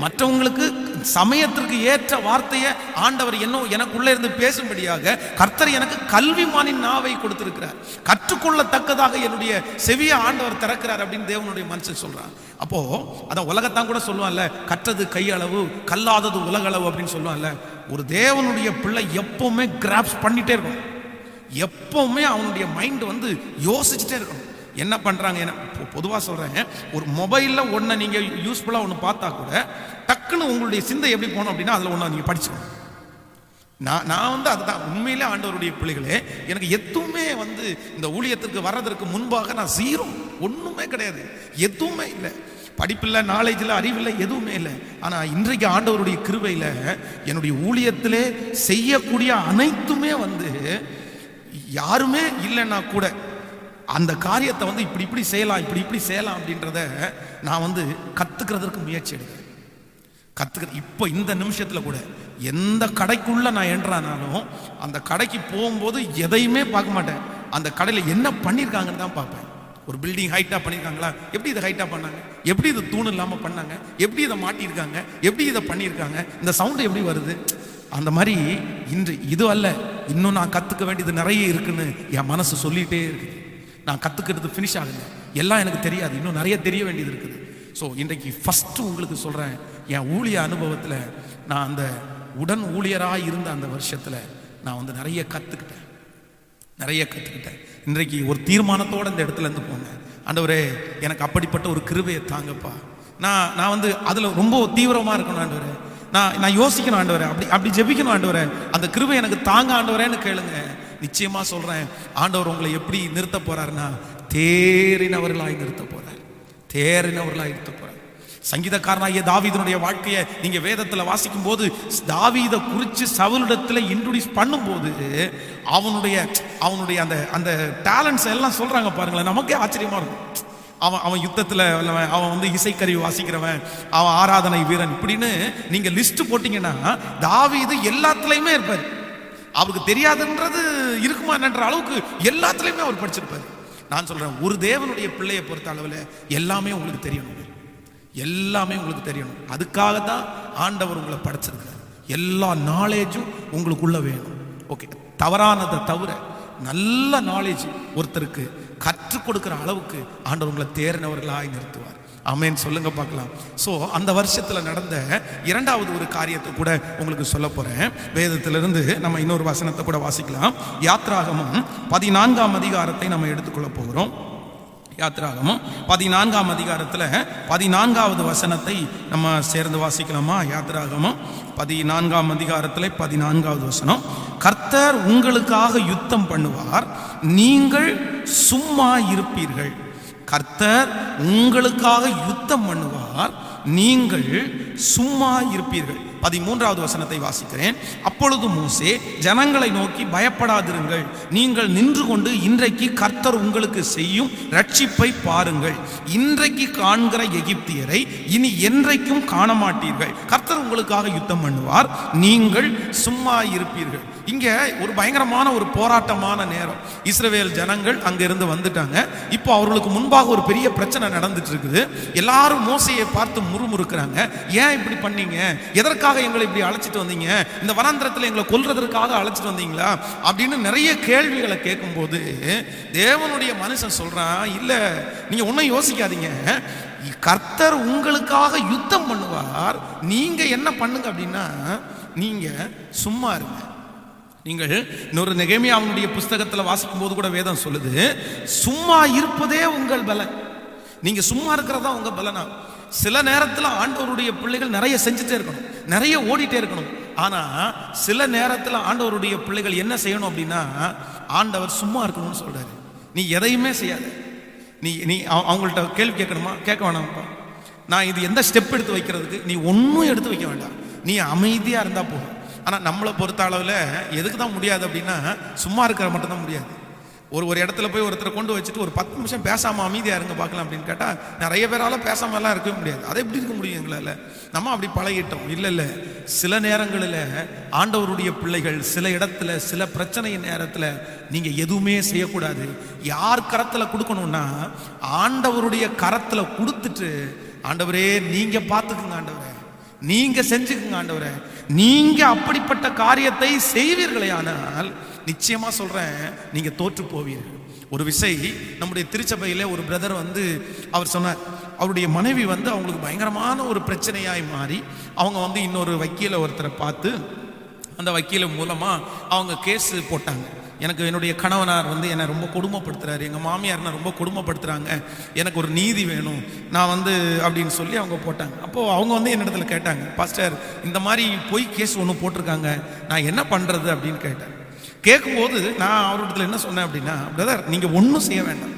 A: மற்றவங்களுக்கு சமயத்திற்கு ஏற்ற வார்த்தையை ஆண்டவர் எனக்குள்ள இருந்து பேசும்படியாக கர்த்தர் எனக்கு கல்விமானின் நாவை கொடுத்திருக்கிறார். கற்றுக்கொள்ளத்தக்கதாக என்னுடைய செவியை ஆண்டவர் திறக்கிறார் அப்படின்னு தேவனுடைய மனுஷன் சொல்றான். அப்போ அதான் உலகத்தான் கூட சொல்லுவான்ல, கற்றது கையளவு கல்லாதது உலகளவு அப்படின்னு சொல்லுவான்ல. ஒரு தேவனுடைய பிள்ளை எப்பவுமே கிராப்ஸ் பண்ணிட்டே இருக்கணும். எப்பவுமே அவனுடைய மைண்ட் யோசிச்சுட்டே இருக்கணும். என்ன பண்றாங்க, பொதுவாக சொல்றேன், ஒரு மொபைல்ல ஒன்றை நீங்க யூஸ்ஃபுல்லா ஒன்று பார்த்தா கூட டக்குன்னு உங்களுடைய சிந்தை எப்படி போகணும் அப்படின்னா அதுல ஒன்று நீங்க படிச்சுக்கணும். நான் அதுதான் உண்மையிலே ஆண்டவருடைய பிள்ளைகளே, எனக்கு எதுவுமே இந்த ஊழியத்திற்கு வர்றதற்கு முன்பாக நான் ஜீரோ, ஒண்ணுமே கிடையாது, எதுவுமே இல்லை. படிப்பில்லை, நாலேஜ் இல்லை, அறிவில்லை, எதுவுமே இல்லை. ஆனா இன்றைக்கு ஆண்டவருடைய கிருபையில என்னுடைய ஊழியத்திலே செய்யக்கூடிய அனைத்துமே யாருமே இல்லைன்னா கூட அந்த காரியத்தை இப்படி இப்படி செய்யலாம், இப்படி இப்படி செய்யலாம் அப்படின்றத நான் கத்துக்கிறதுக்கு முயற்சி எடுக்கிறேன். இப்போ இந்த நிமிஷத்துல கூட எந்த கடைக்குள்ள நான் என்றானாலும் அந்த கடைக்கு போகும்போது எதையுமே பார்க்க மாட்டேன், அந்த கடையில என்ன பண்ணியிருக்காங்கன்னு தான் பார்ப்பேன். ஒரு பில்டிங் ஹைட்டா பண்ணியிருக்காங்களா, எப்படி இதை ஹைட்டா பண்ணாங்க, எப்படி இதை தூண் இல்லாம பண்ணாங்க, எப்படி இதை மாட்டியிருக்காங்க, எப்படி இதை பண்ணியிருக்காங்க, இந்த சவுண்டு எப்படி வருது. அந்த மாதிரி இன்று இது அல்ல, இன்னும் நான் கத்துக்க வேண்டியது நிறைய இருக்குன்னு என் மனசு சொல்லிட்டே இருக்கு. நான் கத்துக்கிறது ஃபினிஷ் ஆகுது, எல்லாம் எனக்கு தெரியாது, இன்னும் நிறைய தெரிய வேண்டியது இருக்குது. ஸோ இன்றைக்கு ஃபர்ஸ்ட் உங்களுக்கு சொல்றேன், என் ஊழிய அனுபவத்தில் நான் அந்த உடன் ஊழியராக இருந்த அந்த வருஷத்துல நான் நிறைய கத்துக்கிட்டேன். இன்றைக்கு ஒரு தீர்மானத்தோட இந்த இடத்துல இருந்து போனேன். ஆண்டவரே, எனக்கு அப்படிப்பட்ட ஒரு கிருபையை தாங்கப்பா. நான் அதுல ரொம்ப தீவிரமா இருக்கணும் ஆண்டவரே, நான் யோசிக்கணும் ஆண்டவரே, அப்படி ஜெபிக்கணும் ஆண்டவரே, அந்த கிருபை எனக்கு தாங்க ஆண்டவரேன்னு கேளுங்க. நிச்சயமா சொல்றேன், ஆண்டவர் உங்களை எப்படி நிறுத்த போறாருன்னா தேறினவர்களாய் நிறுத்த போறார். சங்கீதக்காரனாகிய தாவீதுடைய வாழ்க்கையை நீங்க வேதத்துல வாசிக்கும் போது தாவீதை குறித்து சவுலிடத்துல இன்ட்ரோடியூஸ் பண்ணும்போது அவனுடைய அந்த டேலண்ட்ஸ் எல்லாம் சொல்றாங்க பாருங்களேன், நமக்கே ஆச்சரியமா இருக்கும். அவன் யுத்தத்துல அவன் இசைக்கருவி வாசிக்கிறவன், அவன் ஆராதனை வீரன், இப்படின்னு நீங்க லிஸ்ட் போட்டீங்கன்னா தாவீது எல்லாத்துலயுமே இருப்பார். அவருக்கு தெரியாதுன்றது இருக்குமா என்ற அளவுக்கு எல்லாத்துலயுமே அவர் படிச்சிருப்பாரு. நான் சொல்றேன், ஒரு தேவனுடைய பிள்ளையை பொறுத்த அளவில் எல்லாமே உங்களுக்கு தெரியணும், அதுக்காகத்தான் ஆண்டவர் உங்களை படைச்சிருக்கிறார். எல்லா நாலேஜும் உங்களுக்குள்ள வேணும். ஓகே, தவறானதை தவிர நல்ல நாலேஜ் ஒருத்தருக்கு கற்றுக் கொடுக்கிற அளவுக்கு ஆண்டவர் உங்களை தேறினவர்களாய் நிறுத்துவார். ஆமென், சொல்லுங்க பார்க்கலாம். ஸோ அந்த வருஷத்துல நடந்த இரண்டாவது ஒரு காரியத்தை கூட உங்களுக்கு சொல்ல போறேன். வேதத்திலிருந்து நம்ம இன்னொரு வசனத்தை கூட வாசிக்கலாம். யாத்ராகமம் 14ஆம் அதிகாரத்தை நம்ம எடுத்துக்கொள்ள போகிறோம். யாத்ராகமம் 14ஆம் அதிகாரத்துல 14வது வசனத்தை நம்ம சேர்ந்து வாசிக்கலாமா? யாத்ராகமம் 14ஆம் அதிகாரத்துல 14வது வசனம், கர்த்தர் உங்களுக்காக யுத்தம் பண்ணுவார், நீங்கள் சும்மா இருப்பீர்கள். கர்த்தர் உங்களுக்காக யுத்தம் பண்ணுவார், நீங்கள் சும்மா இருப்பீர்கள். 13வது வசனத்தை வாசிக்கிறேன். அப்பொழுது மோசே ஜனங்களை நோக்கி, பயப்படாதிருங்கள், நீங்கள் நின்று கொண்டு இன்றைக்கு கர்த்தர் உங்களுக்கு செய்யும் ரட்சிப்பை பாருங்கள். இன்றைக்கு காண்கிற எகிப்தியரை இனி என்றைக்கும் காண மாட்டீர்கள். கர்த்தர் உங்களுக்காக யுத்தம் பண்ணுவார், நீங்கள் சும்மா இருப்பீர்கள். இங்க ஒரு பயங்கரமான ஒரு போராட்டமான நேரம். இஸ்ரவேல் ஜனங்கள் அங்கிருந்து வந்துட்டாங்க. இப்போ அவர்களுக்கு முன்பாக ஒரு பெரிய பிரச்சனை நடந்துட்டு இருக்குது. எல்லாரும் மோசையை பார்த்து முறுமுறுக்கிறாங்க. ஏன் இப்படி பண்ணீங்க? எதற்காக எங்களை இப்படி அழைச்சிட்டு வந்தீங்க? இந்த வனாந்திரத்தில் எங்களை கொல்றதற்காக அழைச்சிட்டு வந்தீங்களா அப்படின்னு நிறைய கேள்விகளை கேட்கும் போது தேவனுடைய மனுஷன் சொல்றான், இல்ல, நீங்க ஒன்னும் யோசிக்காதீங்க, கர்த்தர் உங்களுக்காக யுத்தம் பண்ணுவார், நீங்க என்ன பண்ணுங்க அப்படின்னா நீங்க சும்மா இருங்க. நீங்கள் இன்னொரு நெகேமியாவுடைய புஸ்தகத்தில் வாசிக்கும் போது கூட வேதம் சொல்லுது, சும்மா இருப்பதே உங்கள் பலன். நீங்க சும்மா இருக்கிறதா உங்க பலனா? சில நேரத்தில் ஆண்டவருடைய பிள்ளைகள் நிறைய செஞ்சுட்டே இருக்கணும், நிறைய ஓடிட்டே இருக்கணும். ஆனா சில நேரத்தில் ஆண்டவருடைய பிள்ளைகள் என்ன செய்யணும் அப்படின்னா, ஆண்டவர் சும்மா இருக்கணும்னு சொல்றாரு. நீ எதையுமே செய்யாத. நீ அவங்கள்ட்ட கேள்வி கேட்கணுமா? கேட்க வேணாம்ப்பா. நான் இது எந்த ஸ்டெப் எடுத்து வைக்கிறதுக்கு? நீ ஒன்றும் எடுத்து வைக்க வேண்டாம், நீ அமைதியாக இருந்தால் போதும். ஆனால் நம்மளை பொறுத்த அளவில் எதுக்கு தான் முடியாது அப்படின்னா, சும்மா இருக்கிற மட்டும்தான் முடியாது. ஒரு இடத்துல போய் ஒருத்தரை கொண்டு வச்சுட்டு ஒரு 10 நிமிஷம் பேசாமல் அமைதியாக இருங்க பார்க்கலாம் அப்படின்னு கேட்டால், நிறைய பேரால் பேசாமலாம் இருக்கவே முடியாது. அதை எப்படி இருக்க முடியும் எங்களால்? நம்ம அப்படி பழகிட்டோம். இல்லை, சில நேரங்களில் ஆண்டவருடைய பிள்ளைகள் சில இடத்துல சில பிரச்சனை நேரத்தில் நீங்கள் எதுவுமே செய்யக்கூடாது. யார் கரத்தில் கொடுக்கணும்னா, ஆண்டவருடைய கரத்தில் கொடுத்துட்டு, ஆண்டவரே நீங்க பார்த்துக்குங்க, ஆண்டவரே நீங்க செஞ்சுக்குங்க, ஆண்டவரே நீங்க அப்படிப்பட்ட காரியத்தை செய்வீர்களே ஆனால் நிச்சயமா சொல்றேன், நீங்க தோற்று போவீர்கள். ஒரு விசை நம்முடைய திருச்சபையிலே ஒரு பிரதர் வந்து அவர் சொன்னார், அவருடைய மனைவி வந்து அவங்களுக்கு பயங்கரமான ஒரு பிரச்சனையாய் மாறி அவங்க வந்து இன்னொரு வக்கீல ஒருத்தரை பார்த்து அந்த வக்கீல மூலமா அவங்க கேஸ் போட்டாங்க. எனக்கு என்னுடைய கணவனார் வந்து என்னை ரொம்ப கொடுமைப்படுத்துறாரு, எங்கள் மாமியார் என்ன ரொம்ப கொடுமைப்படுத்துறாங்க, எனக்கு ஒரு நீதி வேணும் நான் வந்து அப்படின்னு சொல்லி அவங்க போட்டாங்க. அப்போது அவங்க வந்து என்னிடத்துல கேட்டாங்க, பாஸ்டர் இந்த மாதிரி பொய் கேஸ் ஒன்று போட்டிருக்காங்க, நான் என்ன பண்ணுறது அப்படின்னு கேட்டேன். கேட்கும்போது நான் அவரிடத்துல என்ன சொன்னேன் அப்படின்னா, பிரதர் நீங்கள் ஒன்றும் செய்ய வேண்டாம்,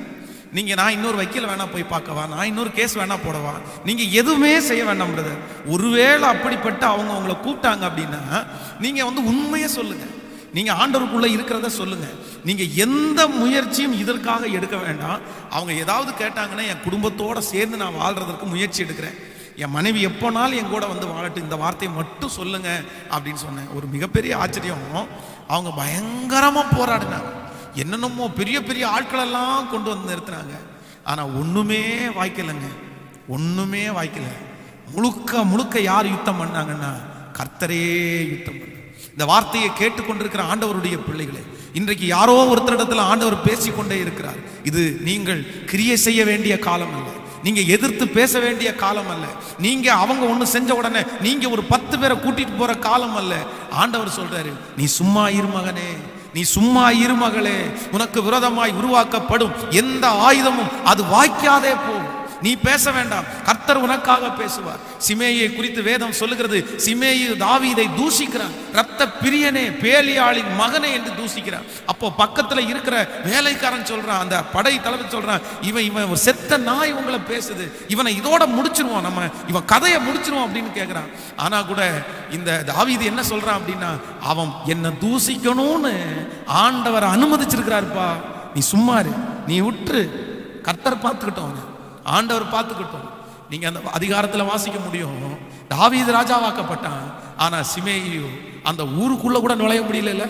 A: நான் இன்னொரு வக்கீல் வேணா போய் பார்க்கவா, நான் இன்னொரு கேஸ் வேணா போடவா, நீங்க எதுவுமே செய்ய வேண்டாம் பிரதர். ஒருவேளை அப்படிப்பட்ட அவங்க உங்களை கூப்பிட்டாங்க அப்படின்னா நீங்க வந்து உண்மையை சொல்லுங்க, நீங்க ஆண்டவருக்குள்ள இருக்கிறத சொல்லுங்க. நீங்க எந்த முயற்சியும் இதற்காக எடுக்க வேண்டாம். அவங்க ஏதாவது கேட்டாங்கன்னா, என் குடும்பத்தோட சேர்ந்து நான் வாழ்றதற்கு முயற்சி எடுக்கிறேன், என் மனைவி எப்போனாலும் என் கூட வந்து வாழட்டு, இந்த வார்த்தையை மட்டும் சொல்லுங்க அப்படின்னு சொன்னேன். ஒரு மிகப்பெரிய ஆச்சரியம், அவங்க பயங்கரமா போராடினாங்க, என்னென்னமோ பெரிய பெரிய ஆட்களெல்லாம் கொண்டு வந்து நிறுத்தினாங்க. ஆனா ஒண்ணுமே வாய்க்கலைங்க, ஒண்ணுமே வாய்க்கல. முழுக்க முழுக்க யார் யுத்தம் பண்ணாங்கன்னா, கர்த்தரே யுத்தம் பண்ண. இந்த வார்த்தையை கேட்டுக்கொண்டிருக்கிற ஆண்டவருடைய பிள்ளைகளே, இன்றைக்கு யாரோ ஒருத்தரிடத்துல ஆண்டவர் பேசிக்கொண்டே இருக்கிறார். இது நீங்கள் கிரியை செய்ய வேண்டிய காலம் அல்ல, நீங்க எதிர்த்து பேச வேண்டிய காலம் அல்ல, நீங்க அவங்க ஒண்ணு செஞ்ச உடனே நீங்க ஒரு 10 பேரை கூட்டிட்டு போற காலம் அல்ல. ஆண்டவர் சொல்றாரு, நீ சும்மா இரு மகனே, நீ சும்மா இரு மகளே, உனக்கு விரோதமாய் உருவாக்கப்படும் எந்த ஆயுதமும் அது வாய்க்காதே போகும், நீ பேச வேண்டாம், கர்த்தர் உனக்காக பேசுவார். சிமேயை குறித்து வேதம் சொல்லுகிறது, சிமேயு தாவீதை தூஷிக்கிறான், ரத்த பிரியனே, பேலியாளின் மகனே என்று தூஷிக்கிறான். அப்போ பக்கத்துல இருக்கிற வேலைக்காரன் சொல்றான், அந்த படை தளபதி சொல்றான், இவன் ஒரு செத்த நாய் உங்களை பேசுது, இவனை இதோட முடிச்சிருவோம், நம்ம இவன் கதையை முடிச்சிருவோம் அப்படின்னு கேட்கிறான். ஆனா கூட இந்த தாவீது என்ன சொல்றான் அப்படின்னா, அவன் என்ன தூஷிக்கணும்னு ஆண்டவர் அனுமதிச்சிருக்கிறாருப்பா, நீ சும்மாரு, நீ விட்டுரு, கர்த்தர் பார்த்துக்கிட்டோம், ஆண்டவர் பார்த்துக்கிட்டோம். நீங்க அந்த அதிகாரத்தில் வாசிக்க முடியும், தாவீது ராஜாவாக்கப்பட்டான், ஆனா சிமேயு அந்த ஊருக்குள்ள கூட நுழைய முடியல,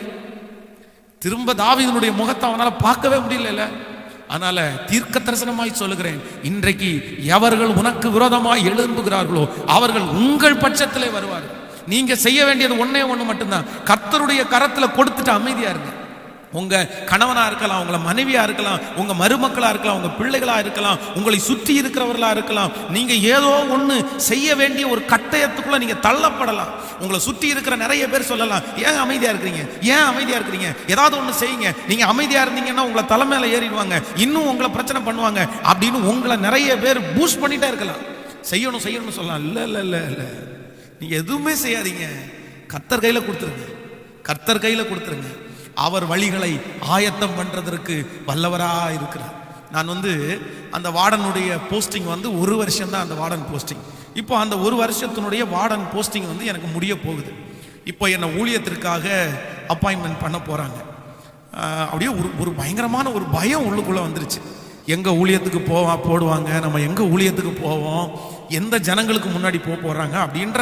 A: திரும்ப தாவீதுனுடைய முகத்தை அவனால பார்க்கவே முடியல. அதனால தீர்க்க தரிசனமாய் சொல்லுகிறேன், இன்றைக்கு எவர்கள் உனக்கு விரோதமாய் எழும்புகிறார்களோ அவர்கள் உங்கள் பட்சத்திலே வருவார்கள். நீங்க செய்ய வேண்டியது ஒன்னே ஒண்ணு மட்டும்தான், கர்த்தருடைய கரத்துல கொடுத்துட்டு அமைதியா இருங்க. உங்க கணவனா இருக்கலாம், உங்களை மனைவியா இருக்கலாம், உங்க மருமக்களா இருக்கலாம், உங்க பிள்ளைகளா இருக்கலாம், உங்களை சுற்றி இருக்கிறவர்களா இருக்கலாம். நீங்க ஏதோ ஒண்ணு செய்ய வேண்டிய ஒரு கட்டயத்துக்குள்ள நீங்க தள்ளப்படலாம். உங்களை சுற்றி இருக்கிற நிறைய பேர் சொல்லலாம், ஏன் அமைதியா இருக்கிறீங்க, ஏன் அமைதியா இருக்கிறீங்க, ஏதாவது ஒண்ணு செய்யுங்க, நீங்க அமைதியா இருந்தீங்கன்னா உங்களை தலைமையில ஏறிடுவாங்க, இன்னும் உங்களை பிரச்சனை பண்ணுவாங்க அப்படின்னு உங்களை நிறைய பேர் பூஸ்ட் பண்ணிட்டே இருக்கலாம். செய்யணும் செய்யணும்னு சொல்லலாம். இல்ல இல்ல இல்ல இல்ல, நீங்க எதுவுமே செய்யாதீங்க, கர்த்தர் கையில கொடுத்துருங்க, கர்த்தர் கையில கொடுத்துருங்க. அவர் வழிகளை ஆயத்தம் பண்றதற்கு வல்லவரா இருக்கிறார். நான் வந்து அந்த வார்டனுடைய போஸ்டிங் வந்து 1 வருஷம் தான் அந்த வார்டன் போஸ்டிங். இப்போ அந்த 1 வருஷத்தினுடைய வார்டன் போஸ்டிங் வந்து எனக்கு முடிய போகுது. இப்போ என்னை ஊழியத்திற்காக அப்பாயின்மெண்ட் பண்ண போறாங்க. அப்படியே ஒரு பயங்கரமான ஒரு பயம் உள்ளுக்குள்ள வந்துருச்சு. எங்க ஊழியத்துக்கு போடுவாங்க, நம்ம எங்க ஊழியத்துக்கு போவோம், எந்த ஜனங்களுக்கு முன்னாடி போறாங்க அப்படின்ற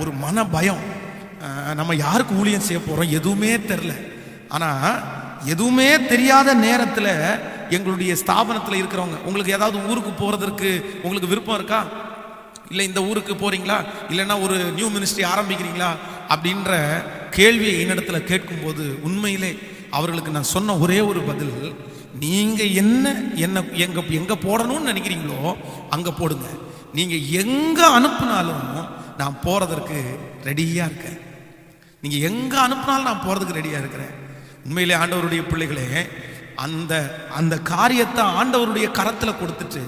A: ஒரு மன பயம். நம்ம யாருக்கு ஊழியம் செய்ய போறோம் எதுவுமே தெரியல. ஆனா எதுவுமே தெரியாத நேரத்தில் எங்களுடைய ஸ்தாபனத்தில் இருக்கிறவங்க, உங்களுக்கு ஏதாவது ஊருக்கு போறதற்கு உங்களுக்கு விருப்பம் இருக்கா, இல்லை இந்த ஊருக்கு போறீங்களா, இல்லைன்னா ஒரு நியூ மினிஸ்ட்ரி ஆரம்பிக்கிறீங்களா அப்படின்ற கேள்வியை என்னிடத்துல கேட்கும்போது உண்மையிலே அவர்களுக்கு நான் சொன்ன ஒரே ஒரு பதில், நீங்க என்ன எங்க போடணும்னு நினைக்கிறீங்களோ அங்க போடுங்க, நீங்க எங்க அனுப்புனாலும் நான் போறதற்கு ரெடியா இருக்கேன். நீங்க எங்க அனுப்பினாலும் நான் போறதுக்கு ரெடியா இருக்கிறேன். உண்மையிலே ஆண்டவருடைய பிள்ளைகளே, அந்த அந்த காரியத்தை ஆண்டவருடைய கரத்துல கொடுத்துட்டு